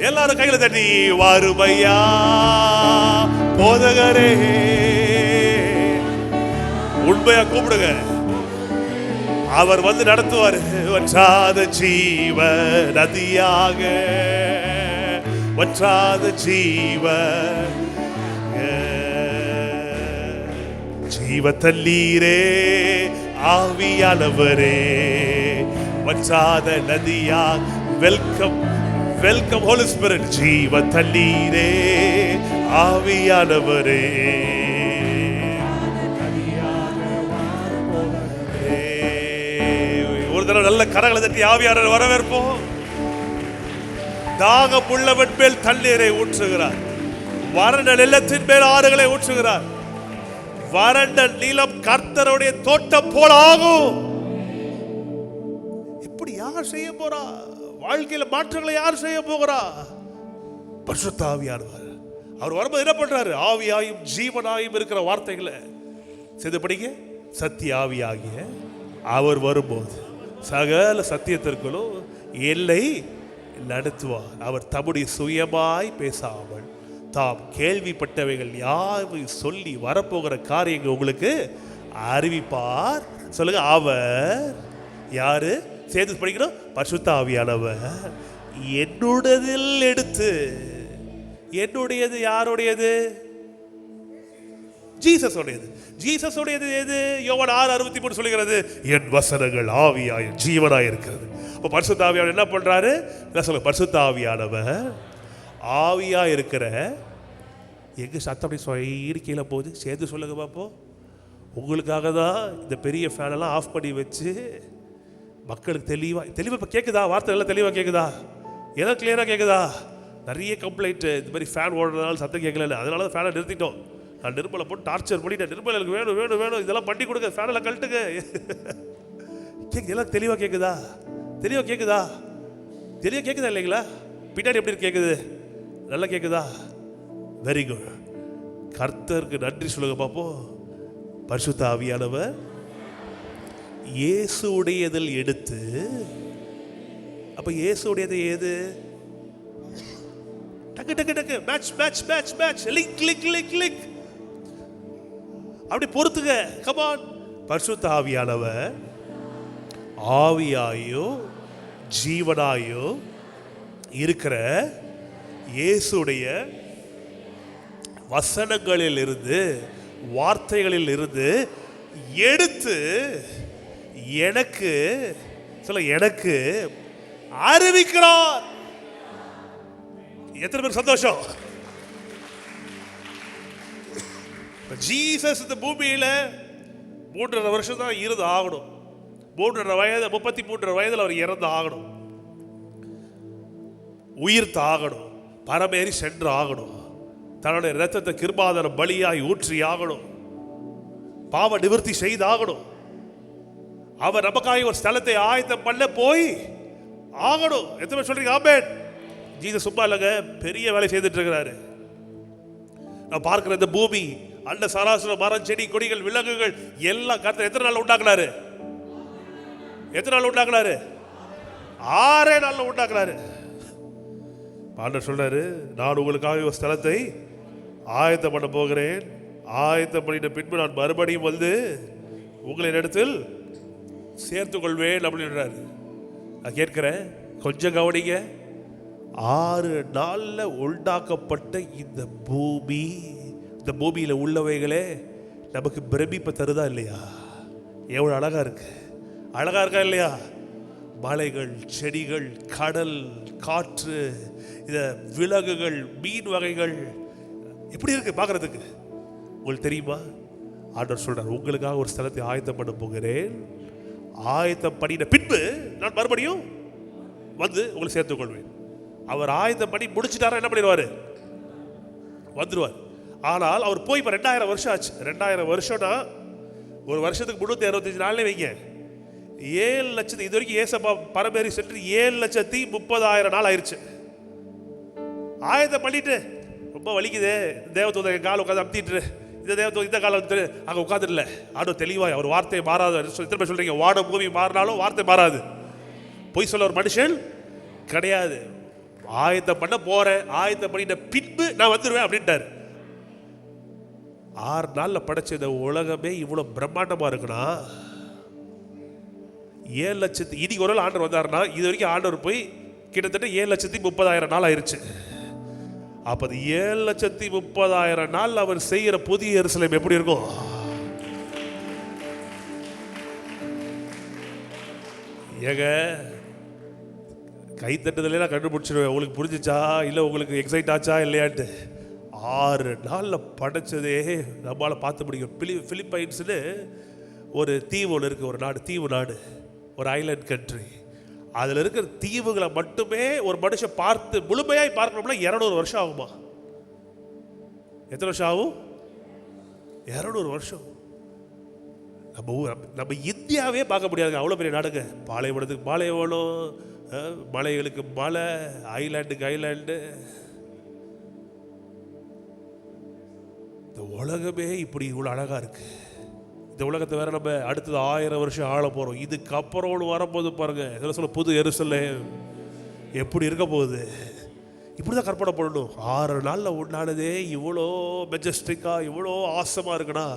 எல்லாரும் கையில தட்டி வருமையா போதகரே. உண்மையா கூப்பிடுங்க, அவர் வந்து நடத்துவார். வற்றாத ஜீவ நதியாக, வற்றாத ஜீவ ஜீவ தண்ணீரே ஆவியானவரே, வற்றாத நதியா. Welcome welcome holy spirit. ஜீவ தண்ணீரே ஆவியானவரே, ஒரு தடவை நல்ல கரங்களை தட்டி ஆவியானவர் வரவேற்போம். தாகம் உள்ளவன் மேல் தண்ணீரை ஊற்றுகிறார், வறண்ட நிலத்தின் மேல் ஆறுகளை ஊற்றுகிறார். வறண்ட நிலம் கர்த்தருடைய தோட்டம் போல ஆகும். இப்படி யார் செய்ய போறா? வாழ்க்கையில மாற்றங்களை யார் செய்ய போகிறா? பரிசுத்த ஆவியானவர். அவர் வரும்போது என்ன பண்றாரு? ஆவியாயும் ஜீவனாயும் இருக்கிற வார்த்தைகளை செய்து படிங்க. சத்திய ஆவியாகிய அவர் வரும்போது சகல சத்தியத்திற்குள்ளும் எல்லை நடத்துவார். அவர் தம்முடைய சுயமாய் பேசாமல் தாம் கேள்விப்பட்டவைகள் யாவையும் சொல்லி வரப்போகிற காரியங்கள் உங்களுக்கு அறிவிப்பார். சொல்லுங்க, அவர் யாரு? சேர்த்து படிக்கணும். பரிசுத்த ஆவியானவர் என்னுடையதில் எடுத்து. என்னுடையது யாருடையது? ஜீசஸ் உடையது. ஜீசஸ் உடையது எது? யோவான் 6:63 சொல்லுகிறது, என் வசனங்கள் ஆவியாய் ஜீவனாய் இருக்கிறது. அப்போ பரிசுத்த ஆவியானவர் என்ன பண்றாரு? சொல்லுங்க, பரிசுத்த ஆவியானவர் ஆவியா இருக்கிற. எங்க சத்தம் அப்படி சொயிறு கீழே போகுது? சேர்த்து சொல்லுங்க பாப்போம். உங்களுக்காக தான் இந்த பெரிய ஃபேனெல்லாம் ஆஃப் பண்ணி வச்சு மக்களுக்கு தெளிவாக இப்போ கேட்குதா? வார்த்தை எல்லாம் தெளிவாக கேட்குதா? எல்லாம் கிளியராக கேட்குதா? நிறைய கம்ப்ளைண்ட், இந்த மாதிரி ஃபேன் ஓடுறதுனால சத்தம் கேட்கல, அதனால தான் ஃபேனை நிறுத்திட்டோம். நான் நிர்மலை போட்டு டார்ச்சர் பண்ணிட்டேன். நிர்மலுக்கு வேணும் வேணும் வேணும் இதெல்லாம் பண்ணி கொடுங்க, ஃபேனெல்லாம் கழட்டுங்க. எல்லாம் தெளிவாக கேட்குதா? தெளிவாக கேட்குதா? தெளிவாக கேட்குதா இல்லைங்களா? பின்னாடி எப்படி கேட்குது? நல்லா கேட்குதா? Very good. கர்த்தருக்கு நன்றி சொல்லுங்க பார்ப்போம். பரிசுத்த ஆவியானவர் இயேசுடையதில் எடுத்து. அப்ப இயேசுடையது ஏது? டக்கு டக்கு டக்கு match match match match link link link link அப்படி பொறுத்துங்க. கமான். பரிசுத்த ஆவியானவர் ஆவியாயோ ஜீவனாயோ இருக்கிற இயேசுடைய வசனங்களில் இருந்து, வார்த்தைகளில் இருந்து எடுத்து எனக்கு சொல்ல, எனக்கு அறிவிக்கிறார். எத்தனை பேர் சந்தோஷம்? ஜீசஸ் இந்த பூமியில 3.5 வருஷம் தான் இருந்து ஆகணும். 3.5 வயது, 33 வயதில் அவர் இறந்து ஆகணும், உயிர் ஆகணும், பரமேறி சென்று ஆகணும், தன்னுடைய இரத்தத்தை கிருபாதார பலியாய் ஊற்றி ஆகணும், பாவ நிவர்த்தி செய்தாகணும். அவர் நமக்காக ஒரு ஸ்தலத்தை ஆயத்தம் பண்ண போய் ஆகணும். எத்தனை பேர் சொல்றீங்க ஆமென்? ஜீசஸ் சும்மா இல்லைங்க, பெரிய வேலை செய்துட்டு இருக்கிறாரு. நான் பார்க்கிற இந்த பூமி, அண்ட சராசர மரம், செடி, கொடிகள், விலங்குகள் எல்லாம் கர்த்தர் எத்தனை நாள் உண்டாக்குனாரு? எத்தனை நாள் உண்டாக்குனாரு? 6 நாள்ல உண்டாக்குனாரு. ஆண்டவர் சொல்றாரு, நான் உங்களுக்காக ஒரு ஸ்தலத்தை ஆயத்தம் பண்ண போகிறேன். ஆயத்தம் பண்ணிட்ட பின்பு நான் மறுபடியும் வந்து உங்களை இடத்தில் சேர்த்து கொள்வேன் அப்படின்றாரு. நான் கேட்கிறேன், கொஞ்சம் கவனிங்க. 6 நாள்ல உண்டாக்கப்பட்ட இந்த பூமி, இந்த பூமியில உள்ளவைகளே நமக்கு பிரமிப்பை தருதா இல்லையா? எவ்வளவு அழகா இருக்கு, அழகா இருக்கா இல்லையா? மலைகள், செடிகள், கடல், காற்று, இந்த விலங்குகள், மீன் வகைகள் எப்படி இருக்கு பார்க்கறதுக்கு? உங்களுக்கு தெரியுமா? ஆண்டவர் சொல்றார், உங்களுக்காக ஒரு ஸ்தலத்தை ஆயத்தம் பண்ண போகிறேன். ஆயத்தம் பண்ணின பின்பு நான் மறுபடியும் வந்து உங்களை சேர்த்துக் கொள்வேன். அவர் ஆயத்தம் பண்ணி முடிச்சுட்டாரா என்ன பண்ணிடுவாரு? வந்துடுவார். ஆனால் அவர் போய் இப்போ 2000 வருஷம் ஆச்சு. 2000 வருஷம்னா ஒரு வருஷத்துக்கு 365 நாள்ல வைங்க. 7 லட்சத்து, இது வரைக்கும் ஏசப்பா பரமேறி சென்று 7,30,000 நாள் ஆயிடுச்சு. ஆயத்தம் பண்ணிட்டு ரொம்ப வலிக்குது, தேவதூத கால உட்காந்து அமுத்திட்டு, இந்த தேவதூத இந்த காலம் அங்கே உட்காந்துடல. ஆடும் தெளிவாய் அவர் வார்த்தை மாறாது. திரும்ப சொல்றீங்க, வாட பூமி மாறினாலும் வார்த்தை மாறாது. பொய் சொல்ல ஒரு மனுஷன் கிடையாது. ஆயத்தம் பண்ண போறேன், ஆயத்தம் பண்ணிட்ட பின்பு நான் வந்துடுவேன் அப்படின்ட்டாரு. 6 நாள்ல படைச்ச இந்த உலகமே இவ்வளவு பிரம்மாண்டமா இருக்குன்னா 7 லட்சத்து இன்னைக்கு ஒரு நாள் ஆண்டவர் வந்தாருன்னா இது வரைக்கும் ஆண்டவர் போய் கிட்டத்தட்ட 7,30,000 நாள் ஆயிருச்சு. அப்ப அது 7,30,000 நாள் அவர் செய்யற புதிய எருசலேம் எப்படி இருக்கும்? ஏங்க கை தட்டுதலாம் கண்டுபிடிச்சிடுவேன். உங்களுக்கு புரிஞ்சிச்சா இல்லை உங்களுக்கு எக்ஸைட் ஆச்சா இல்லையான்ட்டு. 6 நாளில் படைச்சதே நம்மளால் பார்த்து முடியும். பிலிப்பைன்ஸ்னு ஒரு தீவு ஒன்று இருக்குது, ஒரு நாடு, தீவு நாடு, ஒரு ஐலண்ட் கண்ட்ரி. அதில் இருக்கிற தீவுகளை மட்டுமே ஒரு மனுஷன் பார்த்து முழுமையாய் பார்க்கணும்னா 200 வருஷம் ஆகுமா? எத்தனை வருஷம் ஆகும்? 200 வருஷம். நம்ம இந்தியாவே பார்க்க முடியாதுங்க, அவ்வளோ பெரிய நாடுங்க. பாலைவனத்துக்கு பாலைவனம், மலைகளுக்கு மலை, ஐலாண்டுக்கு ஐலாண்டு. இந்த உலகமே இப்படி இவ்வளோ அழகாக இருக்கு. இந்த உலகத்தை வேற நம்ம அடுத்தது 1000 வருஷம் ஆள போகிறோம். இதுக்கப்புறம் ஒன்று வரப்போது பாருங்க. இதெல்லாம் சொல்ல புது எருசலேம் எப்படி இருக்க போகுது? இப்படி தான் கற்பனை பண்ணணும். 6 நாளில் உண்டானதே இவ்வளோ மெஜஸ்டிக்காக இவ்வளோ ஆசமாக இருக்குன்னா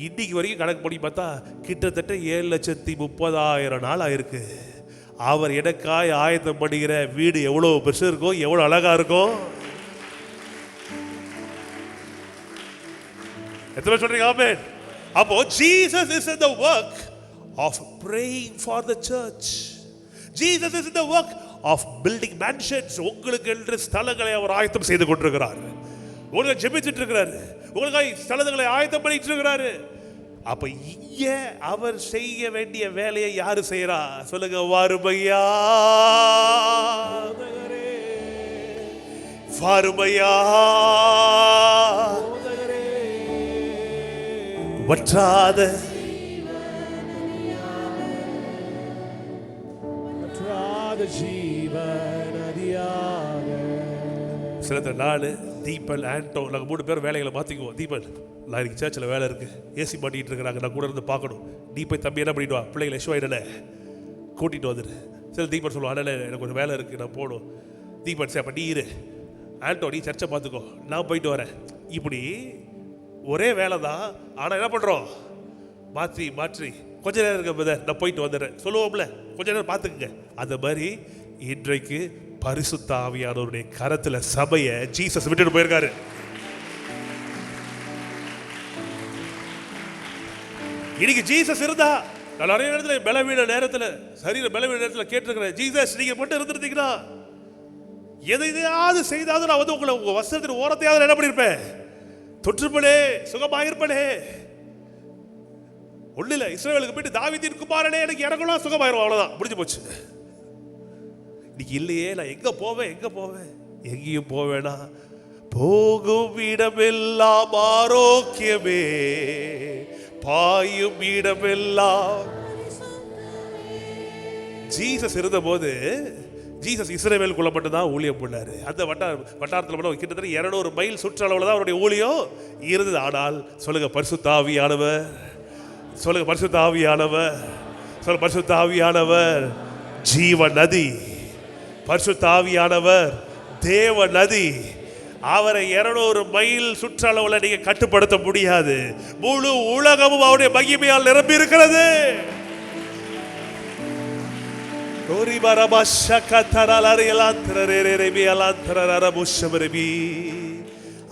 இன்னைக்கு வரைக்கும் கணக்கு பண்ணி பார்த்தா கிட்டத்தட்ட 7,30,000 நாள் ஆயிருக்கு. அவர் எனக்காய் ஆயத்தம் பண்ணுகிற வீடு எவ்வளோ பெருசு இருக்கும், எவ்வளோ அழகா இருக்கும். எத்தனை சொல்றீங்க ஆமென்? அப்போ Jesus is in the work of praying for the church. Jesus is in the work of building mansions. உங்களுக்கு என்று ஸ்தலங்களை அவர் ஆயத்தம் செய்து கொண்டிருக்கிறார். உங்களுக்கு ஜெபிச்சிட்டு இருக்கிறார், உங்களுக்காக ஸ்தலங்களை ஆயத்தம் பண்ணிட்டு இருக்கிறாரு. அப்ப இங்க அவர் செய்ய வேண்டிய வேலையை யாரு செய்யறா? சொல்லுங்க, வாருமையா வாருமையா, வற்றாத சில நாள் தீபன், ஆண்டோ, நாங்கள் 3 பேர் வேலைகளை மாற்றிக்குவோம். தீபன், நான் இன்னைக்கு சர்ச்சில் வேலை இருக்குது, ஏசி மாட்டிகிட்டு இருக்கிறாங்க, நான் கூட இருந்து பார்க்கணும். நீ போய் தம்பி என்ன பண்ணிட்டு வா, பிள்ளைகளை எஷ்வா என்னென்ன கூட்டிகிட்டு வந்துடு. சில தீபன் சொல்லுவான், அண்ணன் எனக்கு ஒரு வேலை இருக்குது, நான் போகணும். தீபன் சரி அப்போ நீ இரு, ஆண்டோ நீ சர்ச்சை பார்த்துக்கோ, நான் போயிட்டு வரேன். இப்படி ஒரே வேலை தான், ஆனால் என்ன பண்ணுறோம், மாற்றி மாற்றி கொஞ்ச நேரம் இருக்க நான் போயிட்டு வந்துடுறேன் சொல்லுவோம்ல, கொஞ்ச நேரம் பார்த்துக்குங்க. அந்த மாதிரி இன்றைக்கு பரிசுத்த ஆவியானவருடைய கரத்துல சபையை ஜீசஸ் விட்டுட்டு போயிருக்காரு. இன்னைக்கு ஜீசஸ் இருந்தா நான் நிறைய நேரத்துல பலவீன நேரத்துல, சரீர பலவீன நேரத்துல கேட்டிருக்கிறேன், ஜீசஸ் நீங்க மட்டும் இருந்திருந்தீங்கன்னா எதையாவது செய்தாவது நான் வந்து உங்களை உங்க வஸ்திரத்தின் ஓரத்தையாவது என்ன பண்ணிருப்பேன், தொற்றுப்பனே, சுகமாயிருப்பனே. ஒண்ணு இல்ல, இஸ்ரவேலுக்கு போயிட்டு தாவீதின் குமாரனே எனக்கு இறங்கலாம், சுகமாயிரும், அவ்வளவுதான், முடிஞ்சு போச்சு. இன்னைக்கு இல்லையே, நான் எங்க போவேன், எங்க போவேன், எங்கேயும் போவேனா, போகும் இடமெல்லாம் ஆரோக்கியமே, பாயும் இடமெல்லாம். ஜீசஸ் இருந்த போது ஜீசஸ் இஸ்ரவேலுக்குள்ள மட்டும் தான் ஊழியம் பண்ணாரு. அந்த வட்டாரத்தில் மட்டும் கிட்டத்தட்ட 200 மைல் சுற்றளவில் தான் அவருடைய ஊழியம் இருந்தது. ஆனால் சொல்லுங்க, பரிசுத்த ஆவியானவர், சொல்லுங்க பரிசுத்த ஆவியானவர், சொல்லுங்க பரிசுத்த ஆவியானவர் ஜீவ நதி, பரிசுத்த ஆவியானவர் தேவ நதி. அவரை 200 மைல் சுற்றளவில் நீங்க கட்டுப்படுத்த முடியாது. முழு உலகமும் அவருடைய மகிமையால் நிரம்பி இருக்கிறது.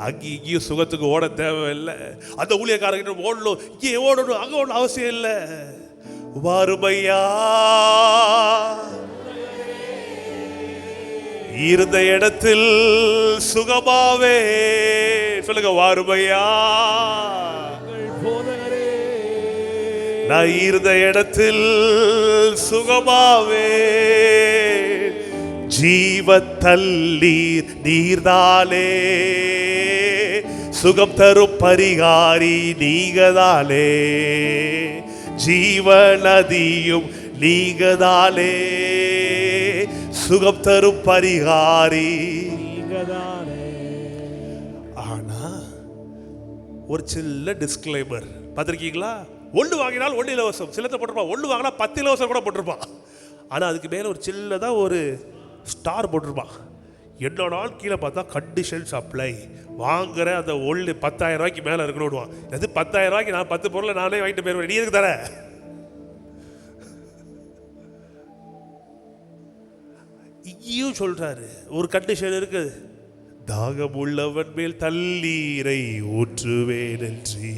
அங்கேயும் சுகத்துக்கு ஓட தேவையில்லை. அந்த ஊழியக்காரர்கிட்ட ஓடணும், இங்கே ஓடணும், அங்கே ஓடணும் அவசியம் இல்லை. வாருமையா, இருந்த இடத்தில் சுகமாவே, சொல்லுங்க வாருமையா, நான் இருந்த இடத்தில் சுகமாவே, ஜீவ தள்ளீர் நீர்தாலே, சுகம் தரும் பரிகாரி நீங்கதாலே, ஜீவ நதியும் நீங்கதாலே, சுகம் தரும் பரிகாரி நீங்கதாலே. ஆனா ஒரு சின்ன டிஸ்க்ளைமர் பார்த்திருக்கீங்களா? ஒன்று வாங்கினால் 1 இலவசம், சிலத்தை போட்டிருப்பான். 1 வாங்கினா 10 இலவசம் கூட போட்டிருப்பான். ஆனால் அதுக்கு மேலே ஒரு சின்னதாக ஒரு ஸ்டார் போட்டிருப்பான். என்னோட கீழே பார்த்தா கண்டிஷன்ஸ் அப்ளை, வாங்குற அந்த 10,000 ரூபாய்க்கு மேலே இருக்கணும். அது 10,000 ரூபாய்க்கு நான் 10 பொருளை நானே வாங்கிட்டு போயிருவேன், நீ எதுக்கு தர? இங்கேயும் சொல்றாரு ஒரு கண்டிஷன் இருக்கு. தாகம் உள்ளவன் மேல் தண்ணீரை ஊற்றுவேன் என்று,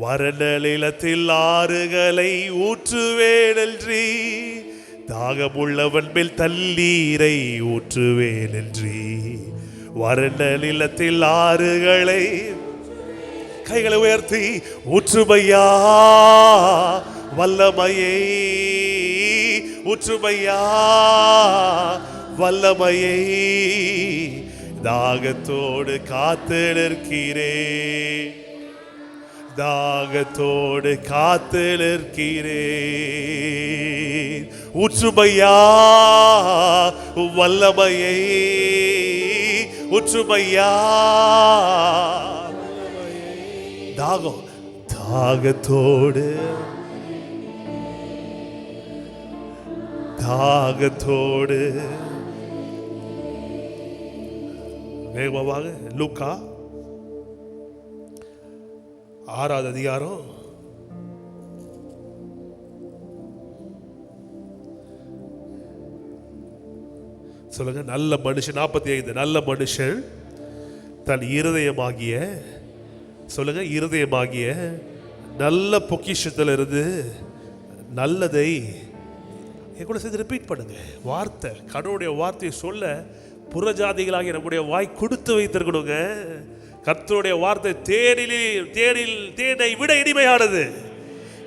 வறண்ட நிலத்தில் ஆறுகளை ஊற்றுவேன் என்று, தாகம் உள்ளவன் மேல் தண்ணீரை ஊற்றுவேன் என்று, வறண்ட நிலத்தில் ஆறுகளை. கைகளை உயர்த்தி ஊற்றுமையா வல்லமையை, ஊற்றுமையா வல்லமையை, தாகத்தோடு காத்து நிற்கிறேன், தாகத்தோடு காத்து நிற்கிறேன். ஊற்றுமையா வல்லமையை, ஊற்றுமையா தாகம், தாகத்தோடு, தாகத்தோடு. வேகமாக லூக்கா 6வது அதிகாரம் சொல்லுங்க. நல்ல மனுஷன் 45. நல்ல மனுஷன் தன் இருதயமாகிய, சொல்லுங்க, இருதயமாகிய நல்ல பொக்கிஷத்தில் இருந்து நல்லதை, என் கூட சேர்ந்து ரிப்பீட் பண்ணுங்க. வார்த்தை, கடவுளுடைய வார்த்தையை சொல்ல புறஜாதிகளாகிய நம்முடைய வாய் கொடுத்து வைத்திருக்கணுங்க. கர்த்தருடைய வார்த்தை தேனை விட இனிமையானது.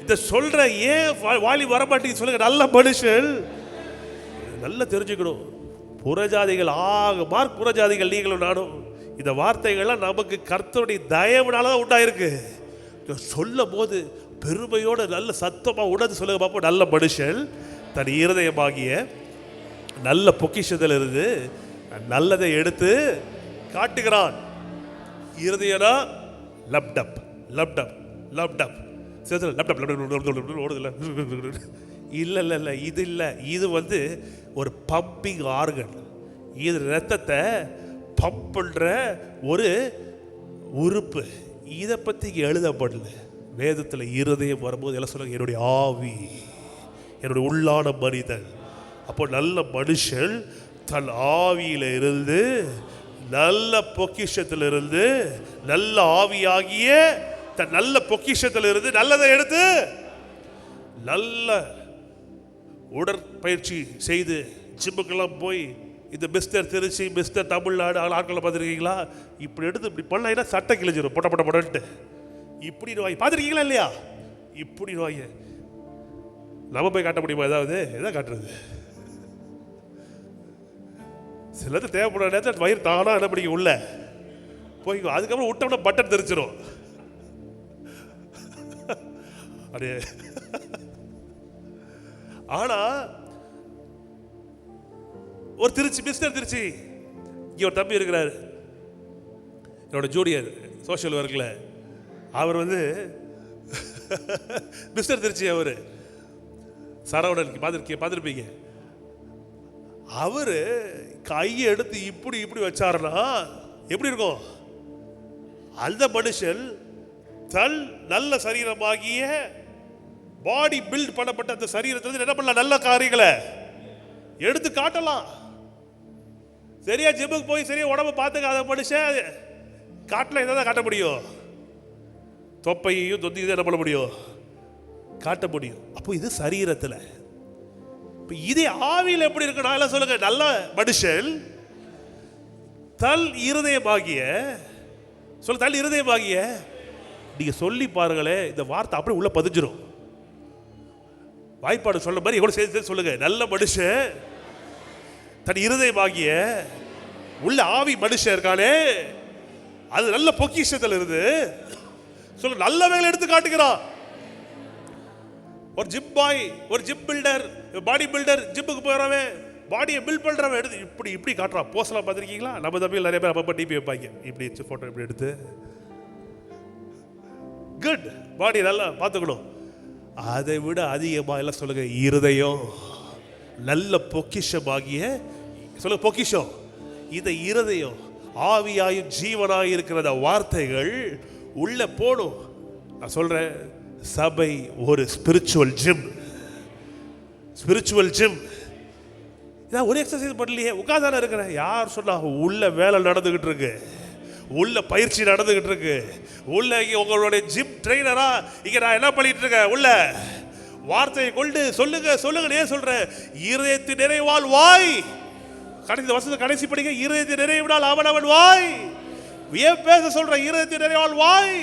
இந்த சொல்ற ஏன் வாலி வரமாட்டேங்குது சொல்லுங்க. நல்ல மனுஷன் நல்லா தெரிஞ்சுக்கணும். புறஜாதிகள் மார்க் புறஜாதிகள் நீங்களும் நானும். இந்த வார்த்தைகள்லாம் நமக்கு கர்த்தருடைய தயவுனால தான் உண்டாயிருக்கு. சொல்லும் போது பெருமையோட நல்ல சத்தமா உணர்ந்து சொல்லுங்க பார்ப்போம். நல்ல மனுஷன் தன் இருதயமாகிய நல்ல பொக்கிஷத்தில் இருந்து நல்லதை எடுத்து காட்டுகிறான். இருதயனா லப்டப் லப்டப் லப்டப் லப்டப் ஓடுதில்ல, இல்லை இல்லை இல்லை, இது இல்லை. இது ஒரு பம்பிங் ஆர்கன். இது ரத்தத்தை பம்ப் பண்ணுற ஒரு உறுப்பு. இதை பற்றி இங்கே எழுதப்படல வேதத்தில். இருதயம் வரும்போது எல்லாம் சொல்லுங்க, என்னுடைய ஆவி, என்னுடைய உள்ளான மனிதன். அப்போ நல்ல மனுஷன் தன் ஆவியில இருந்து, நல்ல பொக்கிஷத்தில் இருந்து, நல்ல ஆவியாகிய தன் நல்ல பொக்கிஷத்தில் இருந்து நல்லதை எடுத்து, நல்ல உடற்பயிற்சி செய்து ஜிம்முக்கெல்லாம் போய், இந்த மிஸ்டர் திருச்சி, மிஸ்டர் தமிழ்நாடு ஆட்களை பார்த்துருக்கீங்களா? இப்படி எடுத்து இப்படி பண்ணா சட்டை கிழிச்சிடும், பொட்ட பொட்ட பொடன்ட்டு. இப்படி நோய் பார்த்துருக்கீங்களா இல்லையா? இப்படி நோய் நம்ம போய் காட்ட முடியுமா? ஏதாவது எதை காட்டுறது? சிலது தேவைப்படுற நேரத்தில் வயிறு தானா என்ன பிடிக்கும் உள்ள போய்க்கும். அதுக்கப்புறம் விட்டோம்னா பட்டன் தெரிச்சிடும். அப்படியே. ஆனா ஒரு திருச்சி, மிஸ்டர் திருச்சி, இங்க ஒரு தம்பி இருக்கிறார், என்னோட ஜூனியர் சோஷியல் ஒர்க்ல. அவர் மிஸ்டர் திருச்சி. அவரு சரவணன் பார்த்துருப்பீங்க. அவரு கையை எடுத்து இப்படி இப்படி வச்சாருன்னா எப்படி இருக்கும்? அந்த மனுஷன் தன் நல்ல சரீரமாகிய பாடி பில்ட் பண்ணப்பட்ட அந்த சரீரத்தில் என்ன பண்ணலாம்? நல்ல காரியங்களை எடுத்து காட்டலாம். சரியா ஜிம்முக்கு போய் சரியா உடம்பு பார்த்துக்காத மனுஷன் காட்டல என்னதான் காட்ட முடியும்? தொப்பையையும் தொந்தியும் என்ன பண்ண முடியும்? காட்ட முடியும். அப்போ இது சரீரத்தில். இதே ஆவியில் எப்படி இருக்கணும் சொல்லுங்க. நல்ல மனுஷன் தல் இருதயமாகிய, சொல்ல தல் இருதயமாகிய, நீங்க சொல்லி பாருங்களே, இந்த வார்த்தை அப்படியே உள்ள பதிஞ்சிரும். வாய்ப்பாடு சொல்ல மாதிரி எவ்வளவு சேர்த்து சொல்லுங்க. நல்ல மனுஷன் தன் இருதயமாகிய, உள்ள ஆவி மனுஷன் இருக்கானே, அது நல்ல பொக்கிஷத்தில் இருந்து சொல்ல நல்லவைகளை எடுத்து காட்டுகிறான். ஒரு ஜிம் பாய், ஒரு ஜிம் பில்டர், பாடி பில்டர், ஜிம்முக்கு போறவன், பாடியை பில்ட் பண்றவன் எடுத்து இப்படி இப்படி காட்டுறான். போஸ்ட்லாம் பார்த்துருக்கீங்களா? நம்ம தம்பியில் நிறைய பேர் அப்பப்போ டிபி வைப்பாங்க, இப்படி போட்டோ இப்படி எடுத்து. குட், பாடி நல்லா பார்த்துக்கணும். அதை விட அதிகமாக எல்லாம் சொல்லுங்க, இருதயம் நல்ல பொக்கிஷமாகிய, சொல்லுங்க பொக்கிஷம். இந்த இருதயம் ஆவியாயும் ஜீவனாயும் இருக்கிற வார்த்தைகள் உள்ள போடும். நான் சொல்றேன், சபை ஒரு ஸ்பிரிச்சுவல் ஜிம். Spiritual gym. இதான் ஒரு எக்ஸசைஸ் பண்ணலையே, உட்கார்ந்தானே இருக்கிறேன். யார் சொன்னா? உள்ள வேலை நடந்துகிட்டு இருக்கு, உள்ள பயிற்சி நடந்துகிட்டு இருக்கு, உள்ள உங்களுடைய ஜிம் ட்ரெயினரா இங்க நான் என்ன பண்ணிட்டு இருக்கேன்? உள்ள வார்த்தையை கொண்டு சொல்லுங்க சொல்லுங்க. ஏன் சொல்றேன்? இருதயத்தின் நிறைவால் வாய். கடைசி வருஷத்தை கடைசி படிக்க, இருதயத்தின் நிறைவினால் அவனவன் வாய். ஏன் பேச சொல்ற? இருதயத்தின் நிறைவால் வாய்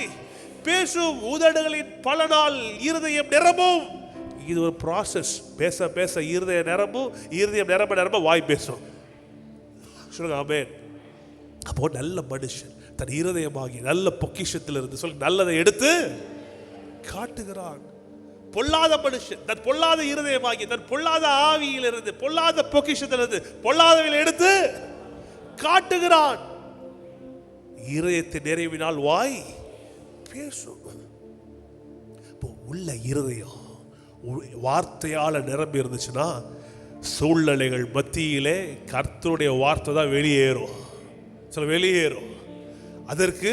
பேசும், உதடுகளின் பலனால் இருதயம் நிரம்பும். இது ஒரு ப்ராசஸ். பேச பேச இருதயம் நிரம்பும், இருதயம் நிரம்ப நிரம்ப வாய் பேசும். சொல்லுங்க ஆமென். அப்போ நல்ல மனுஷன் தன் இருதயமாகி நல்ல பொக்கிஷத்தில் இருந்து சொல்லுங்க நல்லதை எடுத்து காட்டுகிறான். பொல்லாத மனுஷன் தன் பொல்லாத இருதயமாகி தன் பொல்லாத ஆவியிலிருந்து பொல்லாத பொக்கிஷத்திலிருந்து பொல்லாதவைகளை எடுத்து காட்டுகிறான். இருதயத்தின் நிறைவினால் வாய் பேசும். உள்ள இருதயம் வார்த்தையால நிரம்பி இருந்துச்சுன்னா சூழ்நிலைகள் மத்தியிலே கர்த்தருடைய வார்த்தை தான் வெளியேறும். சில வெளியேறும். அதற்கு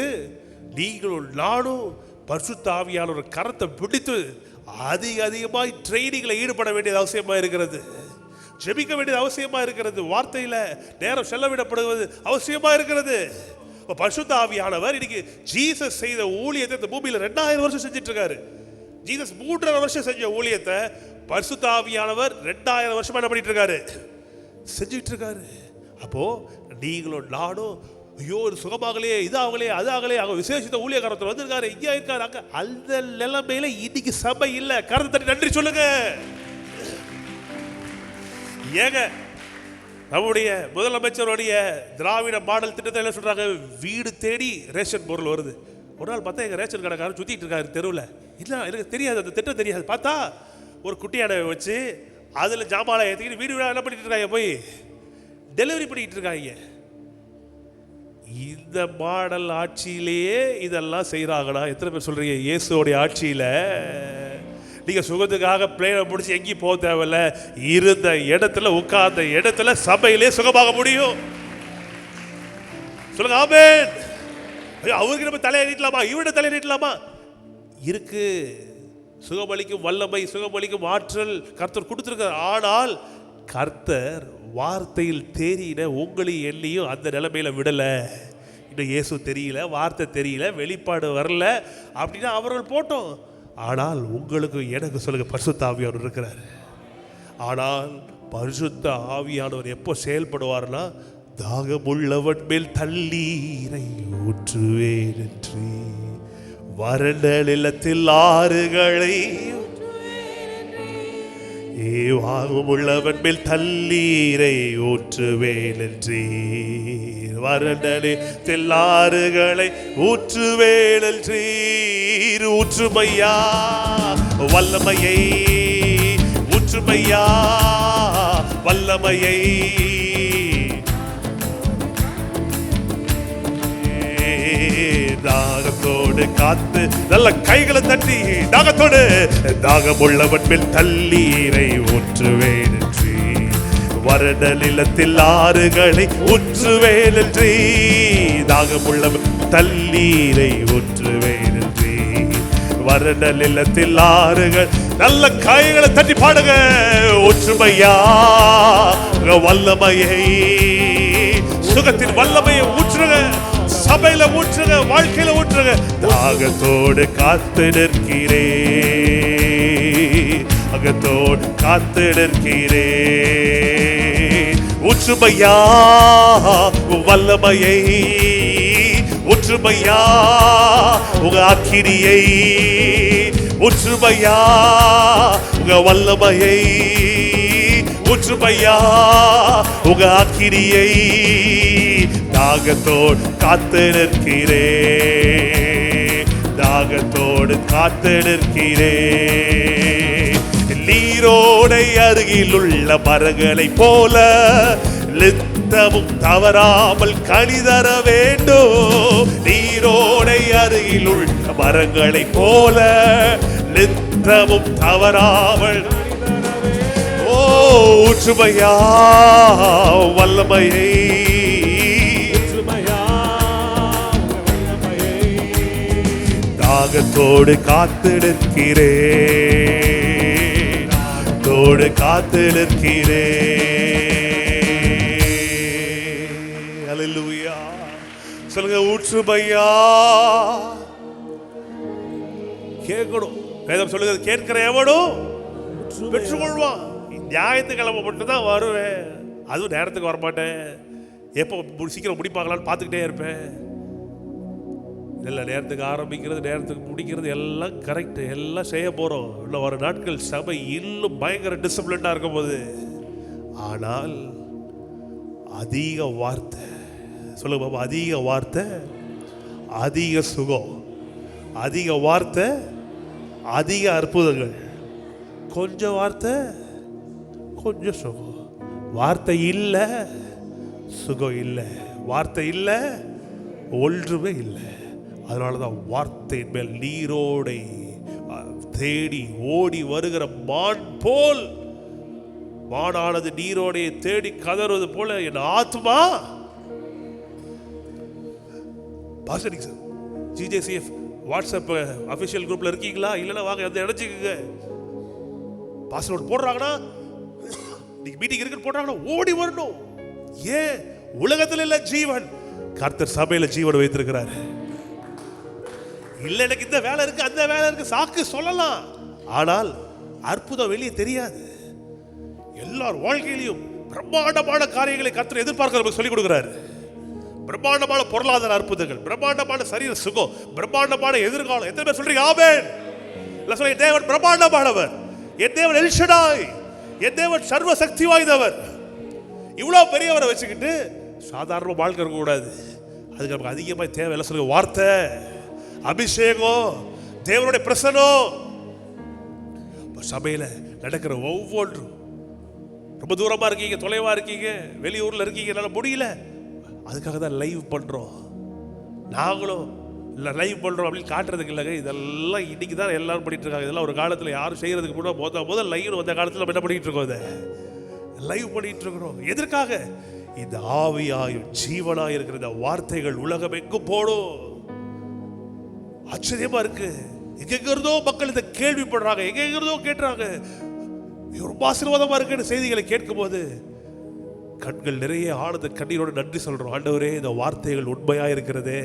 நீங்களும் நானும் பரிசுத்த ஆவியானவர் கரத்தை பிடித்து அதிகமாய் ட்ரைனிங்ல ஈடுபட வேண்டியது அவசியமா இருக்கிறது. ஜெபிக்க வேண்டியது அவசியமா இருக்கிறது. வார்த்தையில நேரம் செலவிடப்படுவது அவசியமா இருக்கிறது. பரிசுத்த ஆவியானவர் இன்னைக்கு ஜீசஸ் செய்த ஊழியத்தை இந்த பூமியில 2000 வருஷம் செஞ்சிட்டு இருக்காரு. ஜீசஸ் 3.5 வருஷம் செஞ்ச ஊழியத்தை பரிசுத்த ஆவியானவர் 2000 வருஷமா என்ன பண்ணிட்டு இருக்காரு? செஞ்சிட்டு இருக்காரு. அப்போ நீங்களும் நானும் ஐயோ சுகமாகலையே, இதாகலையே, அதாகலையே, அவங்க விசேஷித்த ஊழியக்காரத்தில் வந்திருக்காரு, இங்கே இருக்காரு, அங்க அந்த நிலைமையில இன்னைக்கு சபை இல்லை. கருத்து தட்டி நன்றி சொல்லுங்க. ஏங்க நம்முடைய முதலமைச்சருடைய திராவிட மாடல் திட்டத்தை என்ன சொல்றாங்க? வீடு தேடி ரேஷன் பொருள் வருது. ஒரு நாள் பார்த்தா எங்க ரேஷன் கடைக்காரர் சுத்திட்டு இருக்காரு தெருவில். இல்லை எனக்கு தெரியாது, அந்த திட்டம் தெரியாது. பார்த்தா ஒரு குட்டியாடை வச்சு அதில் ஜாமான் ஏற்றிக்கிட்டு வீடு வீடாக என்ன பண்ணிட்டு இருக்காங்க, போய் டெலிவரி பண்ணிட்டு இருக்காங்க. இந்த மாடல் ஆட்சியிலேயே இதெல்லாம் செய்கிறாங்களா? எத்தனை பேர் சொல்றீங்க இயேசுவோடைய ஆட்சியில் நீங்க சுகத்துக்காக பிளேனை முடிச்சு எங்கேயும் போக தேவையில்ல, இருந்த இடத்துல உட்கார்ந்த இடத்துல சபையிலே சுகமாக முடியும். சொல்லுங்க ஆமென். அவருக்கு நம்ம தலையை நீட்டலாமா? இவருடைய தலையை நீட்டலாமா? இருக்கு. சுகமளிக்கும் வல்லமை, சுகமளிக்கும் ஆற்றல் கர்த்தர் கொடுத்திருக்கார். ஆனால் கர்த்தர் வார்த்தையில் தேறின உங்களையும் என்னையும் அந்த நிலைமையில விடல. இன்னும் இயேசு தெரியல, வார்த்தை தெரியல, வெளிப்பாடு வரல அப்படின்னா அவர்கள் போட்டோம். ஆனால் உங்களுக்கு எனக்கு சொல்லுங்க, பரிசுத்த ஆவியானவர் இருக்கிறார். ஆனால் பரிசுத்த ஆவியானவர் எப்போ செயல்படுவார்னா, தாகமுள்ளவன் மேல் தண்ணீரை ஊற்றுவேன் என்று வறண்ட நிலத்தில் ஆறுகளை வாகமுள்ளவன் மேல் தண்ணீரை ஊற்றுவேன் என்று வறண்ட நிலத்தில் ஆறுகளை ஊற்றுவேன் என்று ஊற்றுமையா வல்லமையை, ஊற்றுமையா வல்லமையை, தாகத்தோடு காத்து நல்ல கைகளை தட்டி தாகத்தோடு தாகமுள்ளவன் மேல் தண்ணீரை ஊற்றுவேன் என்று வறண்ட நிலத்தில் ஆறுகளை ஊற்றுவேன் என்று தாகமுள்ளவன் தண்ணீரை ஊற்றுவேன் என்று வறண்ட நிலத்தில் ஆறுகள். நல்ல கைகளை தட்டி பாடுங்க. ஒற்றுமையா வல்லமையை, சுகத்தின் வல்லமையை ஊற்றுங்க, சபையில ஊற்றுங்க, வாழ்க்கையில ஊற்றுங்க. தாகத்தோடு காத்து நிற்கிறே, அகத்தோடு காத்து நிற்கிறே. ஊற்றுமையா வல்லமையை, ஊற்றுமையா உங்க அக்கினியை, ஊற்றுமையா உங்க வல்லமையை, ஊற்றுமையா உங்க அக்கினியை. தாகத்தோடு காத்து நிற்கிறே, தாகத்தோடு காத்து நிற்கிறே. நீரோடை அருகில் உள்ள மரங்களை போல நித்தமும் தவறாமல் கனி தர வேண்டும். நீரோடை அருகில் உள்ள மரங்களை போல நித்தமும் தவறாமல். ஓ ஊற்றுமையா வல்லமையை, தாகத்தோடு காத்து நிற்கிறேன், தோடு காத்து நிற்கிறேன். அல்லேலூயா. சொல்லுங்க, ஊற்றுமையா. கேட்கணும். வேதம் சொல்லுங்க, கேட்கிற எவனும் பெற்றுக்கொள்வான். ஞாயிற்றுக்கிழமை மட்டும் தான் வருவேன், அதுவும் நேரத்துக்கு வரமாட்டேன். எப்போ சீக்கிரம் முடிப்பாங்களான்னு பார்த்துக்கிட்டே இருப்பேன். இல்லை, நேரத்துக்கு ஆரம்பிக்கிறது நேரத்துக்கு முடிக்கிறது எல்லாம் கரெக்டு, எல்லாம் செய்ய போகிறோம். இன்னும் ஒரு நாட்கள் சபை இன்னும் பயங்கர டிசிப்ளினாக இருக்கும் போது. ஆனால் அதிக வார்த்தை, சொல்லுங்க பாப்பா, அதிக வார்த்தை அதிக சுகம், அதிக வார்த்தை அதிக அற்புதங்கள், கொஞ்சம் வார்த்தை கொஞ்சம் சுகம். வார்த்தை இல்லை சுகம் இல்லை, வார்த்தை இல்லை ஒன்றுமே இல்லை. அதனால தான் வார்த்தையின் மேல் நீரோடை தேடி ஓடி வருகிற மான் போல், மானானது நீரோடையை தேடி கதறுவது போல என் ஆத்மா. பாஸ்டர் சார், ஜிஜேசிஎஃப் வாட்ஸ்அப் அஃபிஷியல் குரூப்ல இருக்கீங்களா? இல்லைன்னா வாங்க அதை இணைச்சிக்கங்க. பாஸ்டர் போடுறாங்கன்னா, நீங்க மீட்டிங் இருக்குன்னு போடுறாங்கன்னா ஓடி வரணும். ஏன்? உலகத்தில் இல்ல ஜீவன், கர்த்தர் சபையில ஜீவன் வைத்திருக்கிறார். இல்ல எனக்கு இந்த வேலை இருக்கு அந்த வேலை இருக்கு சாக்கு சொல்லலாம், ஆனால் அற்புதம் வெளியே தெரியாது. எல்லார் வாழ்க்கையிலையும் பிரம்மாண்டமான காரியங்களை கர்த்தர் எதிர்பார்க்க நமக்கு சொல்லிக் கொடுக்கிறார். பிரம்மாண்டமான பொருளாதார அற்புதங்கள், பிரம்மாண்டமான சரீர சுகம், பிரம்மாண்டமான எதிர்காலம். எத்தனை பேர் சொல்றீங்க ஆமென்? இல்ல சொல்லுங்க, தேவன் பிரம்மாண்டமானவர், என் தேவன் எல் ஷடாய், என் தேவன் சர்வ சக்தி வாய்ந்தவர். இவ்வளவு பெரியவரை வச்சுக்கிட்டு சாதாரண வாழ்க்கை இருக்க கூடாது. அதுக்கு நமக்கு அதிகமாக தேவை இல்லை. சொல்லுங்க, வார்த்தை, அபிஷேகம், தேவனுடைய பிரசன்னம். சபையில் நடக்கிற ஒவ்வொன்றும், ரொம்ப தூரமா இருக்கீங்க, தொலைவா இருக்கீங்க, வெளியூர்ல இருக்கீங்க, என்னால் முடியல, அதுக்காக தான் லைவ் பண்றோம். நாங்களும் இல்லை லைவ் பண்றோம் அப்படின்னு காட்டுறதுக்கு இல்லைங்க. இதெல்லாம் இன்னைக்கு தான் எல்லாரும் பண்ணிட்டு இருக்காங்க. இதெல்லாம் ஒரு காலத்தில் யாரும் செய்யறதுக்கு முன்னாடி முதல் லைவ் வந்த காலத்தில் நம்ம என்ன பண்ணிட்டு இருக்கோம்? இதை லைவ் பண்ணிட்டு இருக்கிறோம். எதற்காக? இந்த ஆவியாயும் ஜீவனாய் இருக்கிற இந்த வார்த்தைகள் உலகம் எங்கும் போடும். ஆச்சரியமா இருக்கு. எங்க இருந்தோ மக்கள் இதை கேள்விப்படுறாங்க, எங்க இருந்தோ கேட்டுறாங்க. ரொம்ப ஆசீர்வாதமா இருக்குன்னு செய்திகளை கேட்கும் போது கண்கள் நிறைய ஆனந்த கண்ணீரோடு நன்றி சொல்றோம். ஆண்டவரே, இந்த வார்த்தைகள் உண்மையா இருக்கிறதே.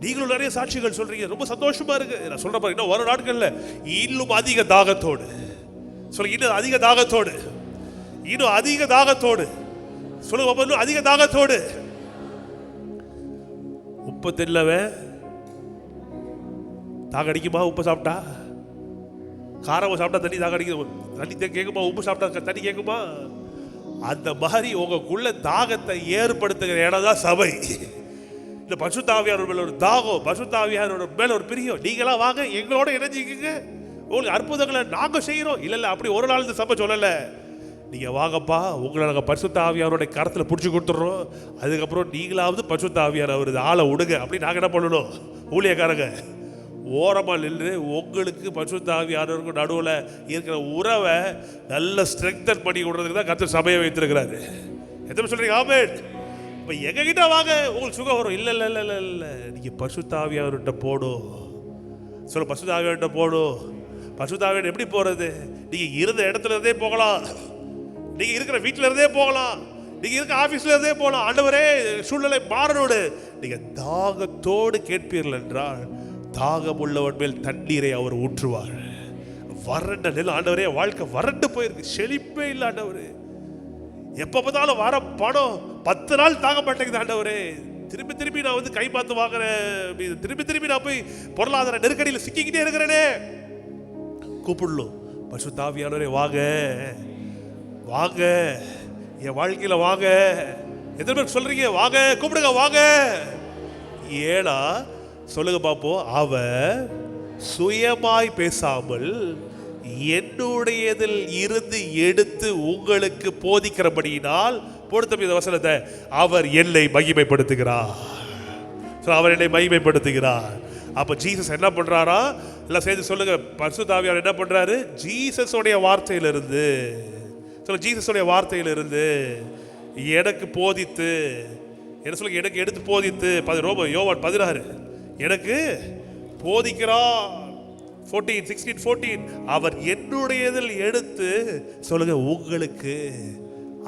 நீங்களும் நிறைய சாட்சிகள் சொல்றீங்க, ரொம்ப சந்தோஷமா இருக்கு. நான் சொல்ற பாருங்க, இன்னும் வரும் நாட்கள்ல இன்னும் அதிக தாகத்தோடு, சொல்லுங்க, இன்னும் அதிக தாகத்தோடு, இன்னும் அதிக தாகத்தோடு, சொல்லுங்க, இன்னும் அதிக தாகத்தோடு. உப்பு தெரியலவே தாக அடிக்குமா? உப்பு சாப்பிட்டா? காரம் சாப்பிட்டா தண்ணி தாக அடிக்குது, தண்ணி கேட்குமா? உப்பு சாப்பிட்டா தண்ணி கேட்குமா? அந்த மாதிரி உங்களுக்குள்ள தாகத்தை ஏற்படுத்துகிற இடம் தான் சபை. இந்த பரிசுத்த ஆவியானவர் மேல ஒரு தாகம், பரிசுத்த ஆவியானவர் மேல ஒரு பிரியம். நீங்களாம் வாங்க, எங்களோட இணைஞ்சிக்கங்க, உங்களுக்கு அற்புதங்களை நாங்க செய்யறோம். இல்ல இல்ல, அப்படி ஒரு நாள் இந்த சபை சொல்லல. நீங்க வாங்கப்பா, உங்களை நாங்கள் பரிசுத்த ஆவியானவருடைய கரத்துல பிடிச்சி கொடுத்துட்றோம். அதுக்கப்புறம் நீங்களாவது பரிசுத்த ஆவியானவர் ஆளை விடுங்க அப்படி நாங்கள் என்ன பண்ணணும்? ஊழியக்காரங்க ஓரமாக நின்று உங்களுக்கு பரிசுத்த ஆவியானவருக்கு நடுவில் இருக்கிற உறவை நல்ல ஸ்ட்ரெங்தன் பண்ணி கொடுறதுக்கு தான் கர்த்தர் சபையை வைத்திருக்கிறாரு. எத்தனை சொல்றீங்க ஆமென்? இப்போ எங்ககிட்ட வாங்க, உங்களுக்கு சுகம் வரும். இல்லை இல்லை இல்லை இல்லை இல்லை, நீங்கள் பரிசுத்த ஆவியானவர்கிட்ட போடும். சொல்ல, பரிசுத்த ஆவியானவர்கிட்ட போடும். பரிசுத்த ஆவியானவர் எப்படி போகிறது? நீங்கள் இருந்த இடத்துல இருந்தே போகலாம், நீங்கள் இருக்கிற வீட்டில் இருந்தே போகலாம், நீங்கள் இருக்க ஆஃபீஸில் இருந்தே போகலாம். ஆண்டவரே, சூழ்நிலை மாறனோடு நீங்கள் தாகத்தோடு கேட்பீர்கள் என்றால் தாகம் உள்ளவன் மேல் தண்ணீரை அவர் ஊற்றுவார். வறண்ட நிலம், ஆண்டவரே வாழ்க்கை வறண்டு போயிருக்கு, செழிப்பே இல்லை ஆண்டவரே. எப்போ பார்த்தாலும் வர பணம் 10 நாள் தாங்க மாட்டேங்குது ஆண்டவரே. திரும்பி திரும்பி நான் வந்து கை பார்த்து வாங்குறேன், திரும்பி திரும்பி நான் போய் பொருளாதார நெருக்கடியில் சிக்கிக்கிட்டே இருக்கிறேனே. கூப்பிடலும், பரிசுத்த ஆவியானவரே வாங்க வாங்க, என் வாழ்க்கையில வாங்க. எத்தனை பேர் சொல்றீங்க வாங்க? கூப்பிடுங்க வாங்க. ஏன்னா சொல்லுங்க பாப்போம், அவர் சுயமாய் பேசாமல் என்னுடையதில் இருந்து எடுத்து உங்களுக்கு போதிக்கிறபடியினால், பொறுத்த இந்த வசனத்தை, அவர் என்னை மகிமைப்படுத்துகிறார். அவர் என்னை மகிமைப்படுத்துகிறார். அப்ப ஜீசஸ் என்ன பண்றாரா? எல்லாம் சேர்ந்து சொல்லுங்க, பரிசுத்த ஆவியானவர் என்ன பண்றாரு? ஜீசஸோடைய வார்த்தையிலிருந்து, சொல்ல, ஜீசஸோடைய வார்த்தையிலிருந்து எனக்கு போதித்து, என்ன சொல்லுங்க, எனக்கு எடுத்து போதித்து, யோவான் 16, எனக்கு போதிக்கிறார். 16:14 அவர் என்னுடையதில் எடுத்து சொல்லுங்க உங்களுக்கு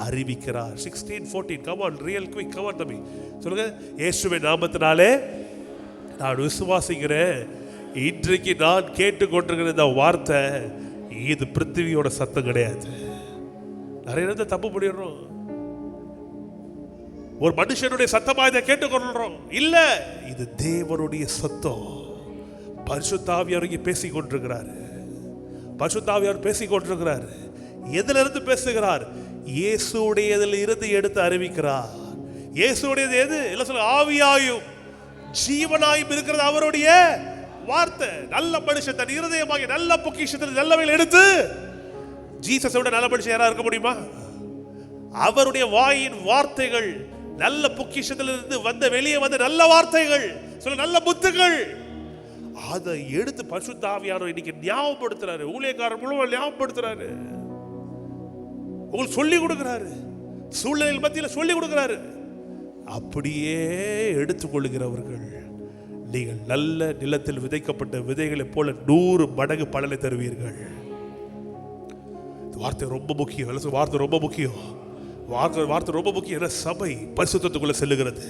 அறிவிக்கிறார். 16:14 come on real quick come on தம்பி சொல்லுங்க. இயேசுவின் நாமத்தினாலே நான் விசுவாசிக்கிறேன். இன்றைக்கு நான் கேட்டுக்கொண்டிருக்கிற இந்த வார்த்தை இது பிருத்திவியோட சத்தம் கிடையாது. நிறைய நேரத்தை தப்பு பண்ணிடுறோம். ஒரு மனுஷனுடைய சத்தமா இதை கேட்டுக்கொள்றோம் இல்ல, இது தேவனுடைய சத்தம். பரிசுத்த ஆவியானவர் பேசிக் கொண்டிருக்கிறார். பரிசுத்த ஆவியானவர் பேசிக் கொண்டிருக்கிறார். எதுல இருந்து பேசுகிறார்? இயேசுடையதில் இருந்து எடுத்து அறிவிக்கிறார். இயேசுடையது எது? எல்லாம் சொல்ல ஆவியாயும் ஜீவனாயும் இருக்கிறது அவருடைய வார்த்தை. நல்ல மனுஷன் தன் இருதயமாகிய நல்ல பொக்கிஷத்தில் நல்லவைகள் எடுத்து, ஜீசஸை விட நல்ல மனுஷன் யாரா இருக்க முடியுமா? அவருடைய வாயின் வார்த்தைகள், நல்ல பொக்கிஷத்திலிருந்து வந்த வெளியே வந்த நல்ல வார்த்தைகள், சொல்ல நல்ல புத்துகள், அதை எடுத்து பரிசுத்த ஆவியானவர் இன்னைக்கு ஞாபகப்படுத்துறாரு. ஊழியக்காரர் முழுவதும் ஞாபகப்படுத்துறாரு. உங்களுக்கு சொல்லி கொடுக்கிறாரு. சூழ்நிலை மத்தியில் சொல்லி கொடுக்கிறாரு. அப்படியே எடுத்துக்கொள்கிறவர்கள் நீங்கள் நல்ல நிலத்தில் விதைக்கப்பட்ட விதைகளை போல 100 மடங்கு பலனை தருவீர்கள். வார்த்தை ரொம்ப முக்கியம். வார்த்தை ரொம்ப முக்கியம். வார்த்தை ரொம்ப முக்கியம். சபை பரிசுத்தத்துக்குள்ள செல்லுகிறது.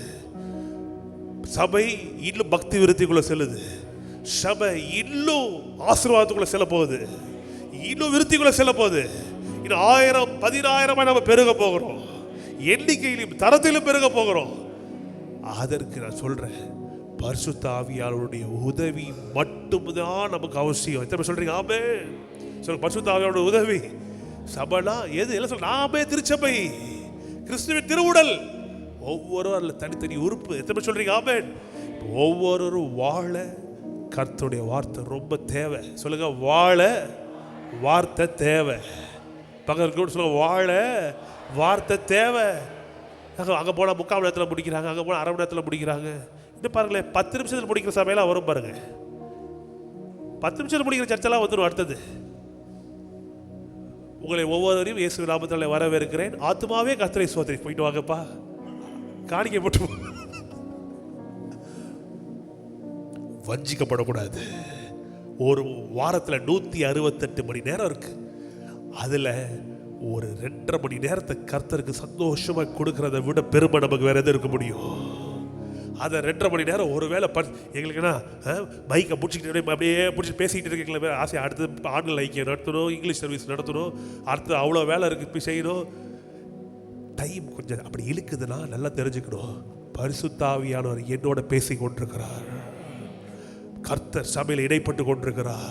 சபை இன்னும் பக்தி விருத்திக்குள்ள செல்லுது. சபை இன்னும் ஆசீர்வாதத்துக்குள்ள செல்ல போகுது. இன்னும் விருத்திக்குள்ள செல்ல போகுது. இன்னும் 1000 10,000 நம்ம பெருக போகிறோம். எண்ணிக்கையிலும் தரத்திலும் பெருக போகிறோம். அதற்கு நான் சொல்றேன், பரிசுத்த ஆவியானவருடைய உதவி மட்டும்தான் நமக்கு அவசியம். எத்தனை சொல்றீங்க ஆமென்? சொல்லுங்க. பரிசுத்த ஆவியானவருடைய உதவி. சபைனா எது? எல்லாம் சொல்ல நாமே திருச்சபை, கிறிஸ்துவின் திருவுடல். ஒவ்வொரு தனித்தனி உறுப்பு. எத்தனை சொல்றீங்க ஆமென்? ஒவ்வொருவரும் வாழ கர்த்தருடைய வார்த்தை ரொம்ப தேவை. சொல்லுங்க, வாழ வார்த்தை தேவை. பக்கத்து சொல்லுங்க, வாழ வார்த்தை தேவை. அங்கே போனால் 3/4 மணி நேரத்தில் முடிக்கிறாங்க, அங்கே போனால் 1/2 மணி நேரத்தில் முடிக்கிறாங்க. இன்னும் பாருங்களேன், 10 நிமிஷத்தில் முடிக்கிற சபையெல்லாம் வரும் பாருங்க. 10 நிமிஷத்தில் முடிக்கிற சர்ச்செல்லாம் வந்துடும். அடுத்தது, உங்களை ஒவ்வொருவரையும் இயேசு நாமத்தில் வரவேற்கிறேன். ஆத்துமாவே கர்த்தரை சோதரி. போயிட்டு வாங்கப்பா, காணிக்கை போட்டு. வஞ்சிக்கப்படக்கூடாது. ஒரு வாரத்தில் 168 மணி நேரம் இருக்கு. அதுல ஒரு 2.5 மணி நேரத்தை கர்த்தருக்கு சந்தோஷமா கொடுக்கறத விட பெருமை நமக்கு வேற எது இருக்க முடியும்? அதை 2.5 மணி நேரம் ஒருவேளை எங்களுக்குன்னா மைக்கை பிடிச்சிக்கிட்டு அப்படியே பிடிச்சி பேசிக்கிட்டு இருக்கீங்களே ஆசை. அடுத்து ஆன்லைன் ஐக்கியம் நடத்தணும், இங்கிலீஷ் சர்வீஸ் நடத்தணும், அடுத்து அவ்வளோ வேலை இருக்கு, இப்போ செய்யணும். டைம் கொஞ்சம் அப்படி இழுக்குதுன்னா நல்லா தெரிஞ்சுக்கணும், பரிசுத்த ஆவியானவர் என்னோட பேசி கொண்டிருக்கிறார். கர்த்தர் சபையில் இடைப்பட்டு கொண்டிருக்கிறார்.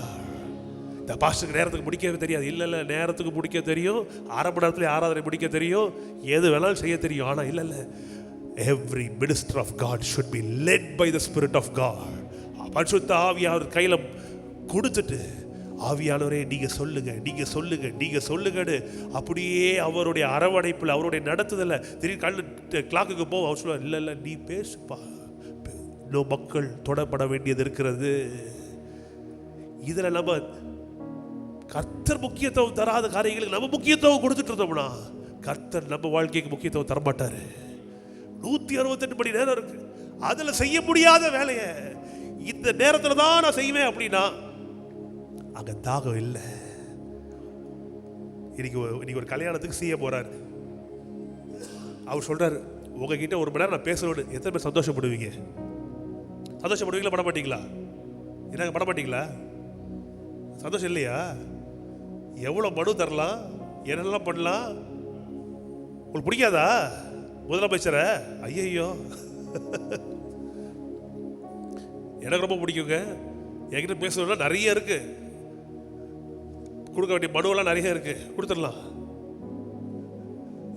இந்த பாஸ்டருக்கு நேரத்துக்கு முடிக்கவே தெரியாது. இல்லை நேரத்துக்கு முடிக்க தெரியும், 1/2 மணி நேரத்தில் ஆராதனை முடிக்க தெரியும், எது வேணாலும் செய்ய தெரியும். ஆனால் இல்லை, every minister of God should be led by the Spirit of God. பரிசுத்த ஆவியானவர் கையில் கொடுத்துட்டு, ஆவியானவரே நீங்க சொல்லுங்க, நீங்க சொல்லுங்க, நீங்க சொல்லுங்கன்னு அப்படியே அவருடைய அரவணைப்பில், அவருடைய நடத்துதல திடீர்னு கண்ணு கிளாக்குக்கு போகும். அவர் சொல்லுவார், இல்லை நீ பேசுப்பா, இன்னும் மக்கள் தொடப்பட வேண்டியது இருக்கிறது. இதில் நம்ம கர்த்தர் முக்கியத்துவம் தராத காரியங்களுக்கு நம்ம முக்கியத்துவம் கொடுத்துட்டு இருந்தோம்னா கர்த்தர் நம்ம வாழ்க்கைக்கு முக்கியத்துவம் தரமாட்டாரு. 168 மணி நேரம் இருக்கு. அதில் செய்ய முடியாத வேலையை இந்த நேரத்தில் தான் நான் செய்வேன் அப்படின்னா அங்கே தாகம் இல்லை. இன்னைக்கு ஒரு கல்யாணத்துக்கு செய்ய போறாரு. அவர் சொல்றாரு, உங்ககிட்ட 1 மணி நேரம் நான் பேசுறேன்னு எத்தனை பேர் சந்தோஷப்படுவீங்க? சந்தோஷப்படுவீங்களா, பட மாட்டீங்களா? என்னங்க பட மாட்டீங்களா? சந்தோஷம் இல்லையா? எவ்வளோ மனு தரலாம், என்னெல்லாம் பண்ணலாம். உங்களுக்கு பிடிக்காதா முதலமைச்சரை? ஐயோ, எனக்கு ரொம்ப பிடிக்குங்க. என்கிட்ட பேசணும்னா நிறைய இருக்கு, கொடுக்க வேண்டிய மனுவெல்லாம் நிறைய இருக்கு, கொடுத்துடலாம்.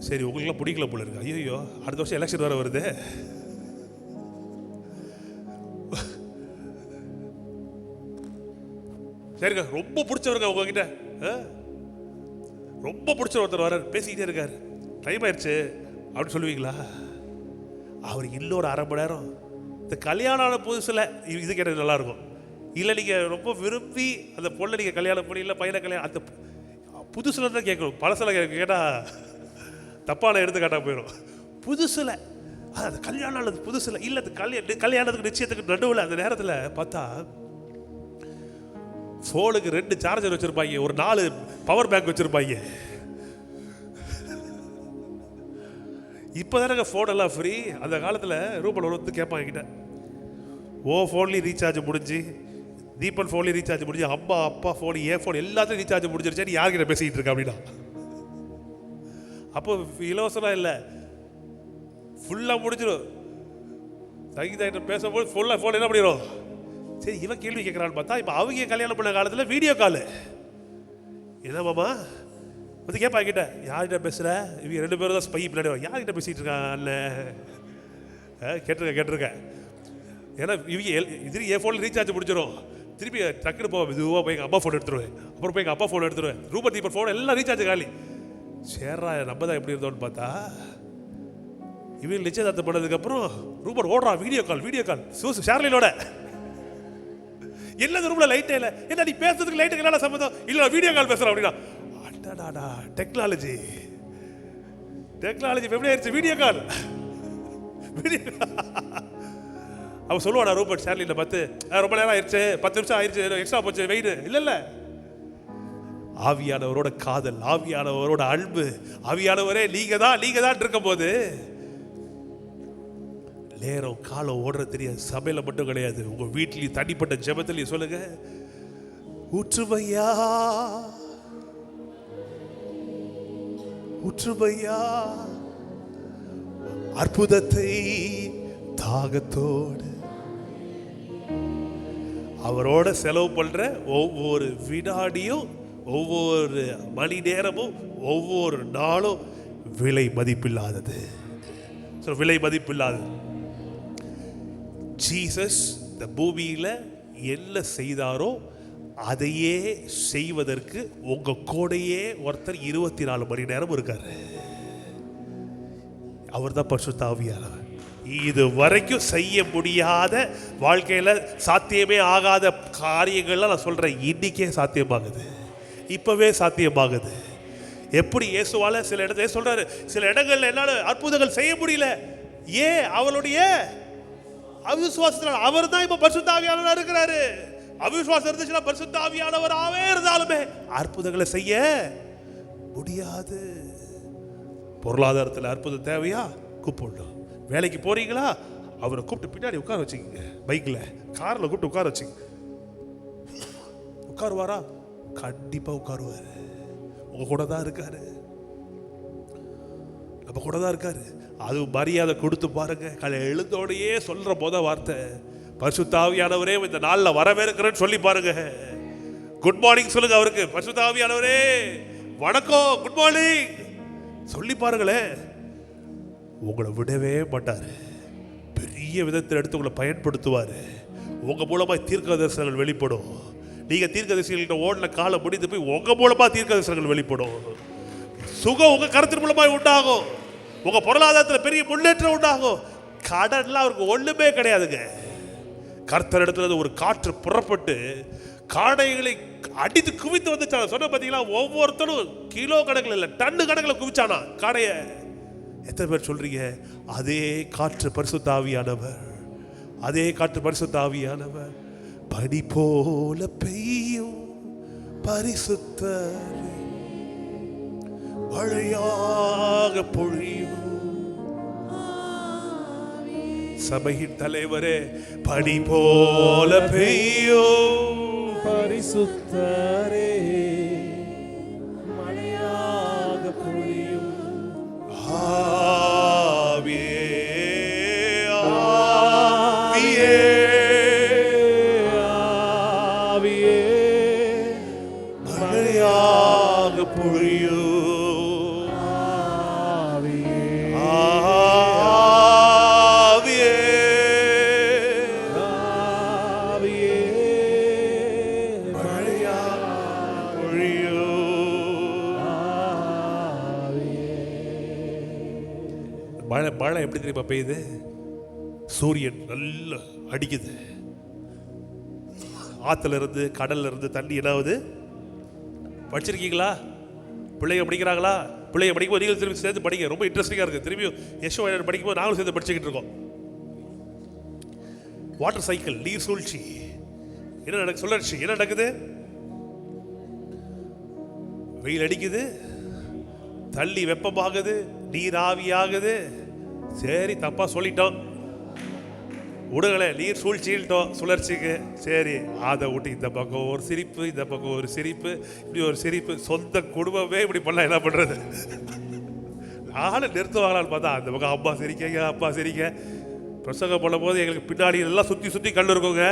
சரி, உங்களுக்குலாம் பிடிக்கல போல இருக்கு. ஐயோ, அடுத்த வருஷம் எலெக்ஷன் வேற வருது. சரிங்க, ரொம்ப பிடிச்சவருங்க உங்ககிட்ட, ரொம்ப பிடிச்ச ஒருத்தர் வர பேசிக்கிட்டே இருக்காரு, டைம் ஆயிடுச்சு அப்படின்னு சொல்லுவீங்களா? அவர் இன்னொரு 1/2 மணி நேரம், இந்த கல்யாணம் ஆன புதுசில் இது கேட்டது நல்லா இருக்கும். இல்லை நீங்கள் ரொம்ப விரும்பி அந்த பொண்ணை நீங்கள் கல்யாணம் பண்ணி, இல்லை பையனை கல்யாணம், அந்த புதுசில் தான் கேட்கணும். பழசில் கேட்டால் தப்பான எடுத்துக்காட்டாக போயிடும். புதுசில் அது கல்யாணம் ஆனது புதுசில் இல்லை, அது கல்யாணத்துக்கு நிச்சயத்துக்கு நடுவில் அந்த நேரத்தில் பார்த்தா ஃபோனுக்கு 2 சார்ஜர் வச்சிருப்பாங்க, ஒரு 4 பவர் பேங்க் வச்சிருப்பாங்க. இப்போ தானே ஃபோன் எல்லாம் ஃப்ரீ. அந்த காலத்தில் ரூபல் வந்து கேட்பாங்க கிட்ட, ஓ ஃபோன்லேயும் ரீசார்ஜ் முடிஞ்சு, தீபன் ஃபோன்லேயும் ரீசார்ஜ் முடிஞ்சு, அம்மா அப்பா ஃபோன், ஏன் ஃபோன் எல்லாத்தையும் ரீசார்ஜ் முடிஞ்சிருச்சா, யார்கிட்ட பேசிக்கிட்டு இருக்கா அப்படின்னா. அப்போ இலவசம் இல்லை, ஃபுல்லாக முடிஞ்சிடும். சங்கீதா கிட்ட பேசும்போது ஃபுல்லாக ஃபோன் என்ன பண்ணிடும். சரி இவன் கேள்வி கேட்குறான்னு பார்த்தா, இப்போ அவங்க கல்யாணம் பண்ண காலத்தில் வீடியோ காலு. என்னமாம்மா வந்து கேட்பா கிட்ட, யார்கிட்ட பேசுகிற, இவங்க 2 பேரும் தான் ஸ்பை பின்னாடி, யார்கிட்ட பேசிகிட்டு இருக்கான் அண்ணன், கேட்டிருக்கேன். ஏன்னா இவங்க இது என் ஃபோனில் ரீசார்ஜ் முடிச்சிடும். திருப்பி டக்குன்னு போவேன், மெதுவாக போய் எங்கள் அம்மா ஃபோன் எடுத்துருவேன், அப்புறம் போய் எங்கள் அப்பா ஃபோன் எடுத்துருவேன், ரூபன் தீபன் ஃபோன் எல்லாம் ரீசார்ஜ் காலி. சேர்றா நம்ம தான் எப்படி இருந்தோன்னு பார்த்தா, இவங்க நிச்சயதார்த்தம் பண்ணதுக்கப்புறம் ரூபன் ஓடுறான், வீடியோ கால் ஷேர்லினோட. எல்லா ரூம்ல லைட்டே இல்லை, என்ன நீ பேசுறதுக்கு லைட்டுக்கு என்ன சம்மந்தம், இல்லை வீடியோ கால் பேசுகிறேன் அப்படின்னா. அடடா டெக்னாலஜி எப்படி ஆயிடுச்சு, வீடியோ கால். அவன் சொல்லுவாடா ரூபன் ஷேர்லினை பார்த்து, ரொம்ப நேரம் ஆயிடுச்சு, 10 நிமிஷம் ஆயிடுச்சு, எக்ஸ்ட்ரா போச்சு வெயிட். இல்லை ஆவியானவரோட காதல், ஆவியானவரோட அன்பு, ஆவியானவரே நீங்க தான் இருக்கும் போது நேரம் காலம் ஓடுற தெரியாது. சபையில மட்டும் கிடையாது, உங்க வீட்லயும் தனிப்பட்ட ஜெபத்திலையும் சொல்லுங்க, ஊற்றுமையா அற்புதத்தை தாகத்தோடு. அவரோட செலவு பண்ற ஒவ்வொரு வினாடியும், ஒவ்வொரு மணி நேரமும், ஒவ்வொரு நாளும் விலை மதிப்பில்லாதது. விலை மதிப்பில்லாதது. ஜீசஸ் இந்த பூமியில என்ன செய்தாரோ அதையே செய்வதற்கு உங்க கூடையே ஒருத்தர் 24 மணி நேரம் இருக்காரு. அவர் தான் பரிசுத்த ஆவியானவர். இது வரைக்கும் செய்ய முடியாத, வாழ்க்கையில சாத்தியமே ஆகாத காரியங்கள்லாம் நான் சொல்றேன், இன்னைக்கே சாத்தியமாகுது, இப்பவே சாத்தியமாகுது. எப்படி இயேசுவால சில இடத்துல சொல்றாரு, சில இடங்கள்ல என்னால அற்புதங்கள் செய்ய முடியல, ஏன் அவளுடைய அவிசுவாசத்தினால். அவர் தான் இப்ப பரிசுத்த ஆவியானவரா இருக்கிறாரு. அவிசுவாசம் இருந்துச்சுன்னா பரிசுத்த ஆவியானவராவே இருந்தாலுமே அற்புதங்களை செய்ய முடியாது. பொருளாதாரத்தில் அற்புதம் தேவையா, கூப்பிடணும். வேலைக்கு போறீங்களா, அவரை கூப்பிட்டு பின்னாடி உட்கார வச்சுக்கோங்க, பைக்ல கார்ல கூப்பிட்டு உட்கார வச்சுங்க. உட்காருவாரா, கண்டிப்பா உட்காருவாரு. உங்க கூட தான் இருக்காரு, நம்ம கூட தான் இருக்காரு. அது மரியாதை கொடுத்து பாருங்க. காலை எழுந்தோடையே சொல்ற போத வார்த்தை, பரிசுத்த ஆவியானவரே இந்த நாளில் வரவேற்கிறேன்னு சொல்லி பாருங்க. குட் மார்னிங் சொல்லுங்க அவருக்கு, பரிசுத்த ஆவியானவரே வணக்கம், குட் மார்னிங் சொல்லி பாருங்களேன். உங்களை விடவே மாட்டாரு, பெரிய விதத்தில் எடுத்து உங்களை பயன்படுத்துவாரு. உங்க மூலமா தீர்க்க தரிசனங்கள் வெளிப்படும். நீங்க தீர்க்க தரிசனங்கள்ட்ட ஓடல காலம் முடிந்து போய் உங்க மூலமா தீர்க்க தரிசனங்கள் வெளிப்படும். சுகம் உங்க கருத்தின் மூலமா உண்டாகும். உங்க பொருளாதாரத்தில் பெரிய முன்னேற்றம் உண்டாகும். கடன்லாம் அவருக்கு ஒண்ணுமே கிடையாதுங்க. கர்த்தர் இடத்துல ஒரு காற்று புறப்பட்டு காடைகளை அடித்து குவித்து வந்துச்சான. சொன்ன பார்த்தீங்களா, ஒவ்வொருத்தரும் கிலோ கணக்கில் இல்லை, டன்னு கணக்கில் குவிச்சானா காடைய. எத்தனை பேர் சொல்றீங்க, அதே காற்று பரிசுத்த ஆவியானவர், அதே காற்று பரிசுத்த ஆவியானவர். பனி போல பெய்யும் பரிசுத்தர், மழையாக பொழியும் சபையின் தலைவரே. பனி போல பெய்யும் பரிசுத்தரே, மழையாக பொழியும் ஆவியே, ஆவியே, ஆவியே, மழையாக பொழியும் மழை எப்படி தெரியுமா பெய்யுது? சூரியன் நல்லா அடிக்குது, ஆத்துல இருந்து கடல்ல இருந்து தண்ணி என்னாவது. படிச்சிருக்கீங்களா? பிள்ளைங்க படிக்கிறாங்களா? பிள்ளைங்க படிக்கும்போது நீங்கள் திரும்பி சேர்ந்து படிக்க, ரொம்ப இன்ட்ரெஸ்டிங்காக இருக்குது. திரும்பியும் யசோ படிக்கும்போது நாங்களும் சேர்ந்து படிச்சுக்கிட்டு இருக்கோம். வாட்டர் சைக்கிள், நீர் சூழ்ச்சி என்ன நடக்கு, சுழற்சி என்ன நடக்குது? வெயில் அடிக்குது, தள்ளி வெப்பமாகுது, நீர் ஆவியாகுது. சரி, தப்பா சொல்லிட்டோம், விடுங்களே, நீர் சூழ்ச்சிட்டோம் சுழற்சிக்கு. சரி, அதை விட்டு இந்த பக்கம் ஒரு சிரிப்பு, இந்த பக்கம் ஒரு சிரிப்பு, இப்படி ஒரு சிரிப்பு. சொந்த குடும்பமே இப்படி பண்ணலாம், என்ன பண்றது? ஆளை நிறுத்துவாங்களான்னு பார்த்தா அந்த பக்கம் அம்மா சிரிக்க, அப்பா சிரிக்க. பிரசங்கம் பண்ணும் போது எங்களுக்கு பின்னாடி எல்லாம் சுற்றி சுற்றி கல் இருக்குங்க.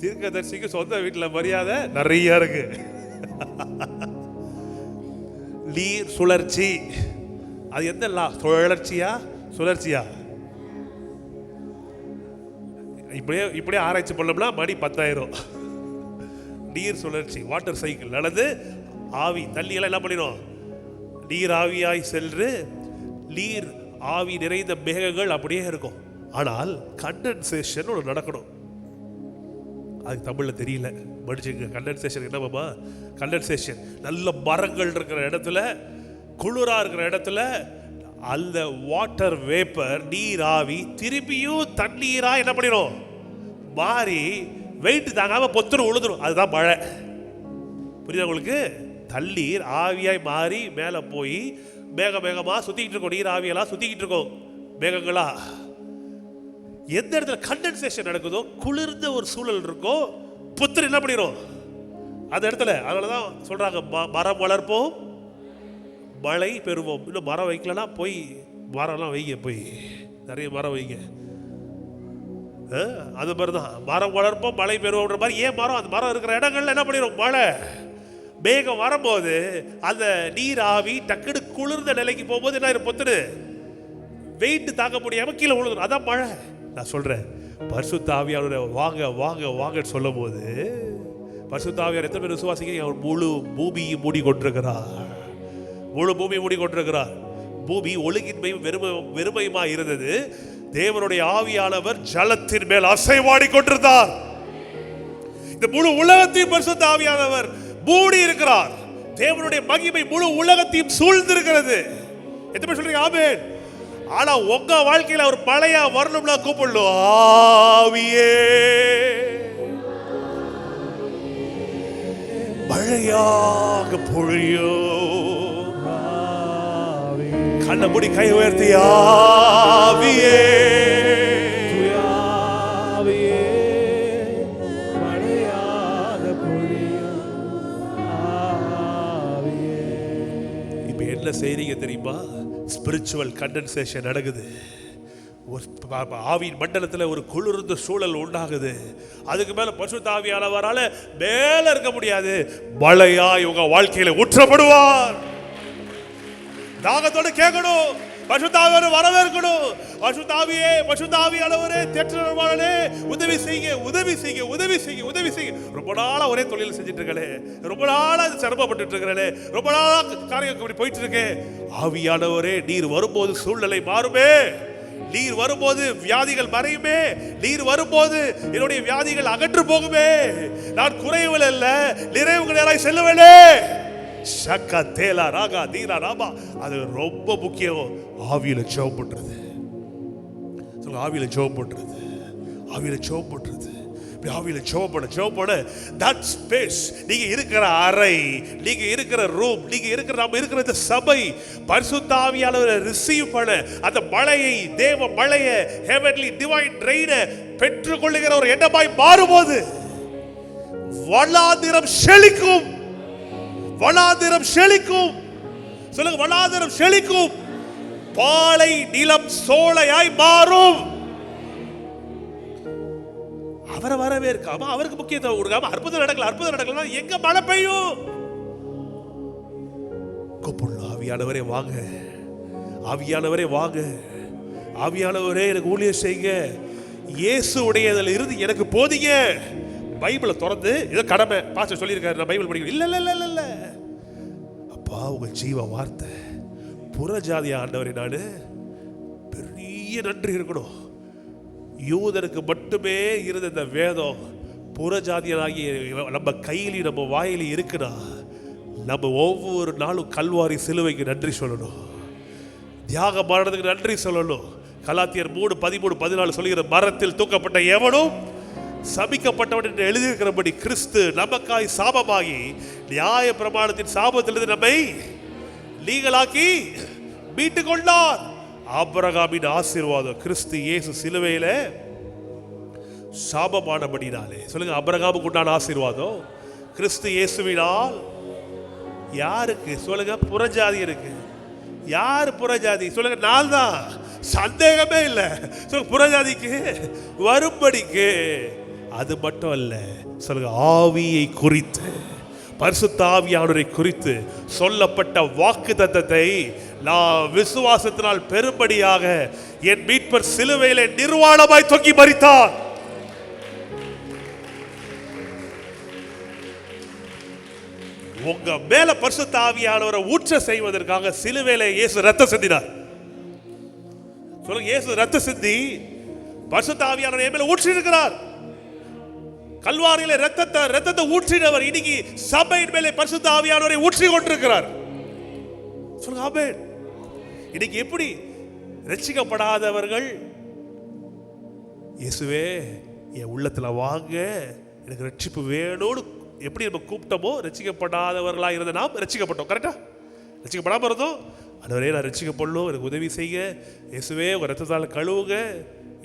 தீர்க்கதரிசிக்கு சொந்த வீட்டில் மரியாதை நிறைய இருக்கு. நீர் சுழற்சி, அது எந்த சுழற்சியா சுழற்சியா? இப்படியே ஆராய்ச்சி பண்ணோம்னா மணி 10,000. நீர் சுழற்சி, வாட்டர் சைக்கிள் நடந்து ஆவி தண்ணி எல்லாம் என்ன பண்ணிடும்? நீர் ஆவியாய் சென்று நீர் ஆவி நிறைந்த மேகங்கள் அப்படியே இருக்கும். ஆனால் கண்டென்சேஷன் ஒன்று நடக்கணும். அது தமிழில் தெரியல, படிச்சுங்க. கண்டென்சேஷன் என்னமாமா? கண்டென்சேஷன் நல்ல மரங்கள் இருக்கிற இடத்துல, குளிராக இருக்கிற இடத்துல அந்த வாட்டர் வேப்பர் நீர் ஆவி திரும்பியும் தண்ணீராக என்ன பண்ணிடும்? மாறி வெயிட் தாங்காம பொத்துன்னு உழுதுடும். அதுதான் மழை. புரியுதா உங்களுக்கு? தண்ணீர் ஆவியாய் மாறி மேலே போய் மேகமாக சுற்றிக்கிட்டு இருக்கோம். நீர் ஆவியெல்லாம் சுற்றிக்கிட்டு இருக்கோம் மேகங்களா. எந்த இடத்துல கண்டென்சேஷன் நடக்குதோ, குளிர்ந்த ஒரு சூழல் இருக்கோ, புத்திர என்ன பண்ணிடும் அந்த இடத்துல. அதனால தான் சொல்கிறாங்க, மரம் வளர்ப்போம் மழை பெறுவோம். இன்னும் மரம் வைக்கலன்னா போய் மரம்லாம் வைங்க, போய் நிறைய மரம் வைங்க. அது மாதிரி தான் மரம் வளர்ப்போம் மழை பெறுவோம்ன்ற மாதிரி. ஏன் மரம்? அந்த மரம் இருக்கிற இடங்கள்ல என்ன பண்ணிடும்? மழை மேகம் வரும்போது அந்த நீர் ஆவி டக்குனு குளிர்ந்த நிலைக்கு போகும்போது என்ன பொத்துரு வெயிட் தாங்க முடியாம கீழே விழுந்துடும். அதான் மழை. நான் சொல்றேன், பரிசுத்த ஆவியானவரே வாங்க வாங்க வாங்கன்னு சொல்லும் போது, பரிசுத்த ஆவியார் எத்தனை பேர் விசுவாசிக்கிறீங்க? அவர் முழு பூமியை மூடி கொண்டிருக்கிறார். முழு பூமியை மூடி கொண்டிருக்கிறார். பூமி ஒழுங்கின்மையும் வெறுமையுமா இருந்தது. தேவனுடைய ஆவியானவர் ஜலத்தின் மேல் அசைவாடி கொண்டிருந்தார். இந்த முழு உலகத்தையும் பரிசுத்த ஆவியானவர் மூடி இருக்கிறார். தேவனுடைய மகிமை முழு உலகத்தையும் சூழ்ந்திருக்கிறது. எத்தனை பேர் சொல்றீங்க ஆமென்? ஆனா உங்க வாழ்க்கையில ஒரு மழையா வரணும்னா கூப்பிடணும், ஆவியே மழையாக பொழியோ. கண்ண மூடி கை உயர்த்தி, ஆவியே மழையாக பொழியும். இப்ப என்ன செய்றீங்க தெரியுமா? ஸ்பிரிச்சுவல் கண்டென்சேஷன் நடக்குது. ஆவியின் மண்டலத்தில் ஒரு குளிர்ந்த சூழல் உண்டாகுது. அதுக்கு மேல பரிசுத்த ஆவியானவரால மேல இருக்க முடியாது. மழையாய் உங்க வாழ்க்கையில ஊற்றப்படுவார். தாகத்தோட கேட்கணும், பரிசுத்த ஆவியானவர் வரவேற்கணும். பரிசுத்த ஆவியே, பரிசுத்த ஆவியானவரே, தேற்றவாளனே, உதவி செய்யுங்க, உதவி செய்யுங்க, உதவி செய்யுங்க, உதவி செய்யுங்க. ரொம்ப நாளா ஒரே தொழில் செஞ்சுட்டு இருக்கலே, ரொம்ப நாளா சிரமப்பட்டு இருக்கிறே, ரொம்ப நாளா காரியம் இப்படி போயிட்டு இருக்கு. ஆவியானவரே, நீர் வரும்போது சூழ்நிலை மாறுமே, நீர் வரும்போது வியாதிகள் மறையுமே, நீர் வரும்போது என்னுடைய வியாதிகள் அகன்று போகுமே, நான் குறைவில் அல்ல நிறைவுக்கு நேராய் செல்லுவேனே. ஷக்கா தேலா ராகா தீரா ராபா. அது ரொம்ப முக்கியம். ஆவியில ஜெபம் பண்றது. சொல்லுங்க, ஆவியில ஜெபம் பண்றது, ஆவியில ஜெபம் பண்றது. ஆவியில ஜெபம் பண்ண that space, நீங்க இருக்கிற அறை, நீங்க இருக்கிற ரூம், நீங்க இருக்கிற நம்ம இருக்கிற இந்த சபை பரிசுத்த ஆவியானவரை ரிசீவ் பண்ண, அந்த மழையை, தேவ மழையை, heavenly divine rain பெற்றுக்கொள்ளுகிற ஒரு எண்ணமாய் மாறும்போது வனாந்திரம் செழிக்கும். வனாந்திரம் செழிக்கும். சொல்லுங்க, வனாந்திரம் செழிக்கும். பாலை நிலம் சோலையாய் மாறும். அவரை வரவேற்காம, அவருக்கு முக்கியத்துவம் கொடுக்காம, அற்புதம் நடக்கல எங்க மழை பெய்யும்? கூப்பிடணும், ஆவியானவரே வாங்க, ஆவியானவரே வாங்க, ஆவியானவரே எனக்கு ஊழியம் செய்யுங்க, இயேசுடையதில் இருந்து எனக்கு போதிங்க. பைபிளை திறந்து ஏதோ கடமை பாஸ்டர் சொல்லியிருக்காரு, நான் பைபிள் படிக்கணும். இல்ல அப்பா, உங்க ஜீவ வார்த்தை புறஜாதிய ஆண்டவரே, நான் பெரிய நன்றி இருக்கணும். யூதருக்கு மட்டுமே இருந்த இந்த வேதம் புறஜாதியராகிய நம்ம கையில, நம்ம வாயில இருக்குன்னா, நம்ம ஒவ்வொரு நாளும் கல்வாரி சிலுவைக்கு நன்றி சொல்லணும், தியாகம் பண்ணுறதுக்கு நன்றி சொல்லணும். கலாத்தியர் 3:13-14 சொல்லுகிற, மரத்தில் தூக்கப்பட்ட எவனும் சபிக்கப்பட்டவன் என்று எழுதியிருக்கிறபடி கிறிஸ்து நமக்காய் சாபமாகி நியாய பிரமாணத்தின் சாபத்திலிருந்து நம்மை நீங்களாக்கி மீட்டுக் கொண்டார். ஆபிரகாமின் ஆசீர்வாதம் கிறிஸ்து இயேசு சிலுவையில சாபமானபடினாலே. சொல்லுங்க, ஆபிரகாமுக்கு உண்டான ஆசீர்வாதம் கிறிஸ்து இயேசுவினால் யாருக்கு? சொல்லுங்க, புறஜாதியருக்கு. யார் புறஜாதி? சொல்லுங்க, நான் தான், சந்தேகமே இல்லை. சொல்லுங்க, புறஜாதிக்கு வரும்படிக்கு. அது மட்டும் அல்ல, சொல்லுங்க, ஆவியை குறித்து, பரிசுத்த ஆவியானவரை குறித்து சொல்லப்பட்ட வாக்குத்தத்தத்தை நான் விசுவாசத்தினால் பெரும்படியாக என் மீட்பர் சிலுவையிலே நிர்வாணமாய் தொங்கி மரித்தார். உங்க மேல பரிசுத்த ஆவியானவரை ஊற்ற செய்வதற்காக சிலுவையிலே இயேசு ரத்தம் சிந்தினார். சொல்லுங்க, இயேசு ரத்தம் சிந்தி பரிசுத்த ஆவியானவரை மேல ஊற்றி இருக்கிறார். கல்வாரியில ரத்தத்தை ஊற்றினவர் இன்னைக்கு சபையின் மேலே பரிசுத்த ஆவியானவரை ஊற்றி கொண்டிருக்கிறார். சொல்லுங்க, ஆமென். இன்னைக்கு எப்படி ரட்சிக்கப்படாதவர்கள் இயேசுவே என் உள்ளத்துல வாங்க, எனக்கு ரட்சிப்பு வேணும்னு எப்படி நம்ம கூப்பிட்டோமோ, ரட்சிக்கப்படாதவர்களா இருந்த நாம் ரட்சிக்கப்பட்டோம். கரெக்டா? ரட்சிக்கப்படாம இருந்தோம். அதுவரை நான் ரட்சிக்கப்படணும், எனக்கு உதவி செய்ய இயேசுவே உங்க ரத்தத்தால் கழுவுங்க,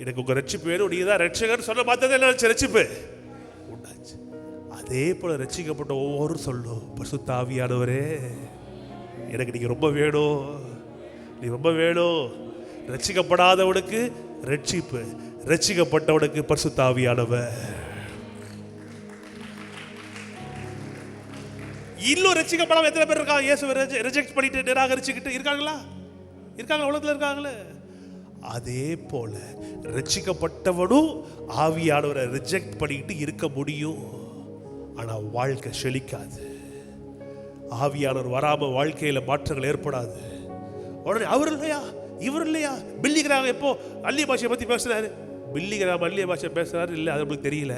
எனக்கு உங்க ரட்சிப்பு வேணும், நீங்க தான் ரட்சகர் சொன்ன பார்த்ததே என்ன ரட்சிப்பு உண்டாச்சு. அதே போல ரட்சிக்கப்பட்ட ஒவ்வொரு சொல்லும், பரிசுத்த ஆவியானவரே எனக்கு நீங்க ரொம்ப வேணும், நீ ரொம்ப வேணும். ரட்சிக்கப்படாதவனுக்கு ரட்சிப்பு, ரட்சிக்கப்பட்டவனுக்கு பரிசுத்த ஆவியானவர். இன்னும் ரட்சிக்கப்படாம எத்தனை பேர் இருக்காங்க? இயேசுவை ரிஜெக்ட் பண்ணிட்டு நிராகரிச்சுக்கிட்டு இருக்காங்களா? இருக்காங்க, உலகத்தில் இருக்காங்களே. அதே போல ரட்சிக்கப்பட்டவனும் ஆவியானவரை ரிஜெக்ட் பண்ணிட்டு இருக்க முடியும், ஆனா வாழ்க்கை செழிக்காது. ஆவியானவர் வராம வாழ்க்கையில மாற்றங்கள் ஏற்படாது. உடனே அவர் இல்லையா, இவர் இல்லையா, பில்லிகிராம் எப்போ அந்நிய பாஷையை பத்தி பேசுறாரு, பில்லிகிராம் அந்நிய பாஷை பேசுறாரு இல்லை, அது நம்மளுக்கு தெரியல.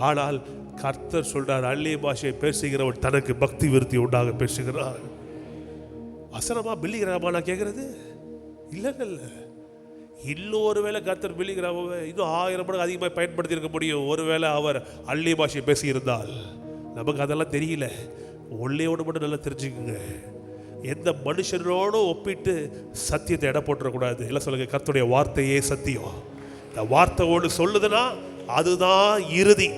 ஆனால் கர்த்தர் சொல்றார், அந்நிய பாஷையை பேசுகிறவர் தனக்கு பக்தி விருத்தி உண்டாக பேசுகிறார். வசனமா பில்லிகிராமா நான் கேட்கறது இல்லை இல்லை. இன்னும் ஒருவேளை கர்த்தர் பில்லிகிராமாவை இன்னும் 1000 மடங்கு அதிகமாக பயன்படுத்தி இருக்க முடியும். ஒருவேளை அவர் அந்நிய பாஷையை பேசியிருந்தால். நமக்கு அதெல்லாம் தெரியல. ஒன்றையோடு மட்டும் நல்லா தெரிஞ்சுக்குங்க, எந்த மனுஷனோடும் ஒப்பிட்டு சத்தியத்தை எடை போட்டுறக்கூடாது. இல்லை சொல்லுங்க, கர்த்தருடைய வார்த்தையே சத்தியம். இந்த வார்த்தை ஒன்று சொல்லுதுன்னா அதுதான் இறுதி.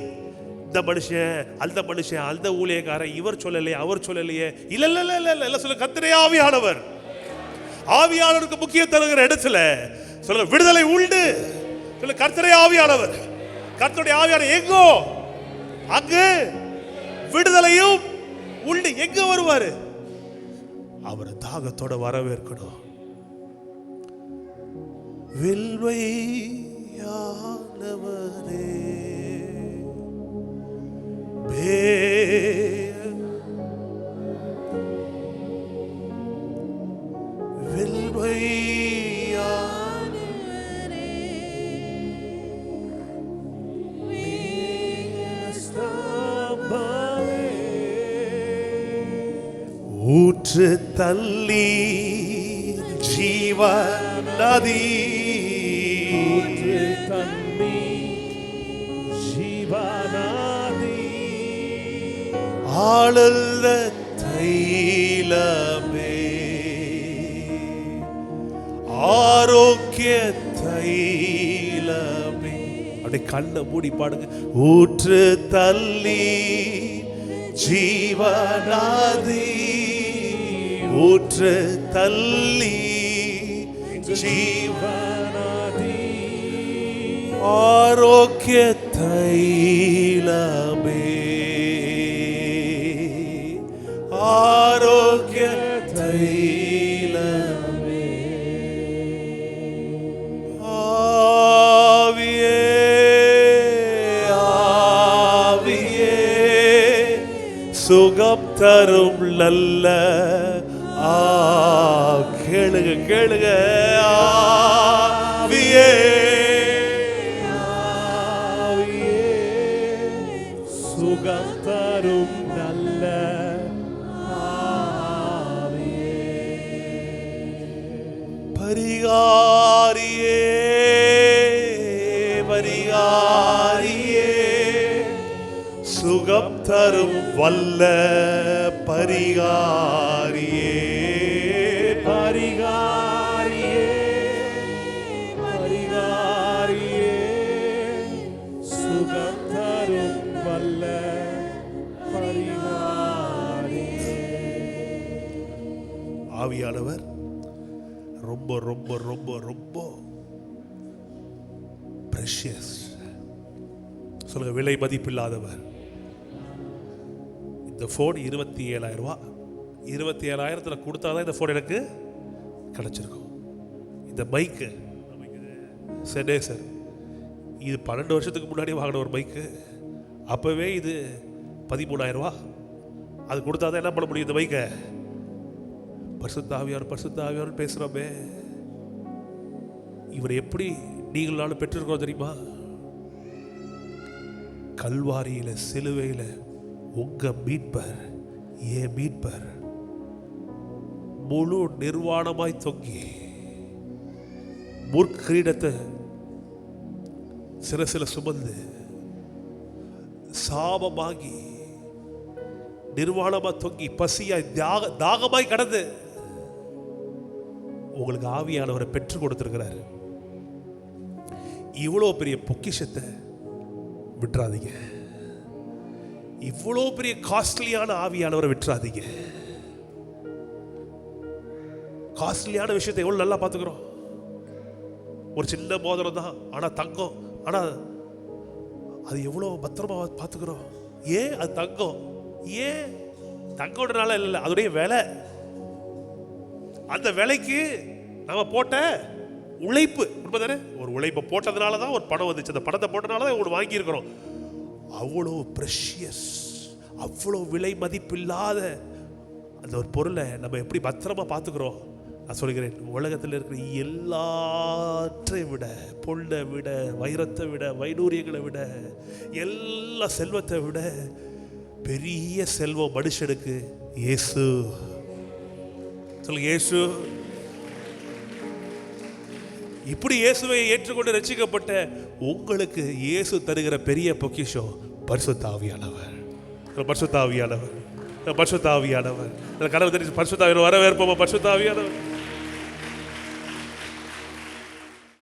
இந்த மனுஷன், அந்த மனுஷன், அந்த ஊழியக்காரன், இவர் சொல்லலையே, அவர் சொல்லலையே, இல்ல இல்ல இல்ல இல்ல இல்ல சொல்லுங்க, கர்த்தரே ஆவியானவர். ஆவியானவருக்கு முக்கியம் தருகிற இடத்துல சொல்லுங்க, விடுதலை உண்டு. சொல்லுங்க, கர்த்தரே ஆவியானவர். கர்த்தருடைய ஆவியானவர் எங்கோ அங்கு விடுதலையும் உண்டு. எங்க வருவாரு? அவரை தாகத்தோட வரவேற்கணும். வில்வையானவரே ஊற்று தள்ளி ஜீவ நதி, ஊற்று தள்ளி ஜீவ நதி, ஆளுள்ள தைலமே, ஆரோக்கிய தைலமே. அப்படியே கண்ணை மூடி பாடுங்க. ஊற்று தள்ளி ஜீவநாதி, ஊற்று தள்ளி ஜீவநாதி, ஆரோக்கிய தைலமே, ஆரோக்கிய தைலமே. ஆவியே ஆவியே சுகம் தரும் நல்ல கேளுங்க கேளுங்க. ஆவியே ஆவியே சுகம் தரும் நல்ல ஆவியே, பரிகாரியே பரிகாரியே தரும் வல்ல பரிகாரியே, பரிகாரியே, பரிகாரியே, சுகம் தரும் வல்ல பரிகாரியே. ஆவியானவர் ரொம்ப ரொம்ப ரொம்ப ரொம்ப பிரஷியஸ். சொல்லுங்க, விலை மதிப்பில்லாதவர். இந்த ஃபோன் 27,000 ரூபாய். 27,000 கொடுத்தாதான் இந்த ஃபோன் எனக்கு கிடைச்சிருக்கும். இந்த மைக்கு செனேசர், இது 12 வருஷத்துக்கு முன்னாடி வாங்கின ஒரு மைக்கு. அப்போவே இது 13,000 ரூபாய். அது கொடுத்தாதான் என்ன பண்ண முடியும் இந்த மைக்கை? பரிசுத்த ஆவியார் பேசுகிறோமே, இவர் எப்படி நீங்களாலும் பெற்றிருக்கோம் தெரியுமா? கல்வாரியில சிலுவையில உங்க மீட்பர், ஏன் மீட்பர் முழு நிர்வாணமாய் தொங்கி முற்கிரீடத்தை சில சுமந்து சாபமாகி நிர்வாணமா தொங்கி பசியாய் தாகமாய் கடந்து உங்களுக்கு ஆவியானவரை பெற்றுக் கொடுத்திருக்கிறார். இவ்வளோ பெரிய பொக்கிஷத்தை விட்டுறாதீங்க. இவ்வளோ பெரிய காஸ்ட்லியான ஆவியானவரை விட்டுறாதீங்க. காஸ்ட்லியான விஷயத்தை எவ்வளோ நல்லா பார்த்துக்கிறோம். ஒரு சின்ன மோதிரம் தான், ஆனால் தங்கம். ஆனால் அது எவ்வளோ பத்திரமா பார்த்துக்கிறோம். ஏன் அது தங்கம்? ஏன் தங்கம்ன்றனால இல்லை, அதோடைய விலை. அந்த விலைக்கு நம்ம போட்ட உழைப்பு உண்மைதானே? ஒரு உழைப்பை போட்டதுனால தான் ஒரு பணம் வந்துச்சு. அந்த பணத்தை போட்டதுனால தான் ஒன்று வாங்கியிருக்கிறோம். அவ்வளோ ப்ரெஷியஸ், அவ்வளோ விலை மதிப்பில்லாத அந்த ஒரு பொருளை நம்ம எப்படி பத்திரமா பார்த்துக்கிறோம். நான் சொல்கிறேன், உலகத்தில் இருக்கிற எல்லாற்றை விட, பொண்ணை விட, வைரத்தை விட, வைடூரியங்களை விட, எல்லா செல்வத்தை விட பெரிய செல்வம் மனுஷனுக்கு இயேசு. சொல்லுங்க, இயேசு. இப்படி இயேசுவை ஏற்றுக்கொண்டு ரட்சிக்கப்பட்ட உங்களுக்கு இயேசு தருகிற பெரிய பொக்கிஷம் பரிசுத்த ஆவியானவர். பரிசுத்த ஆவியானவர், பரிசுத்த ஆவியானவர். கடவுள் தெரிஞ்சு பரிசுத்த ஆவியானவர் வரவேற்போமா? பரிசுத்த ஆவியானவர்.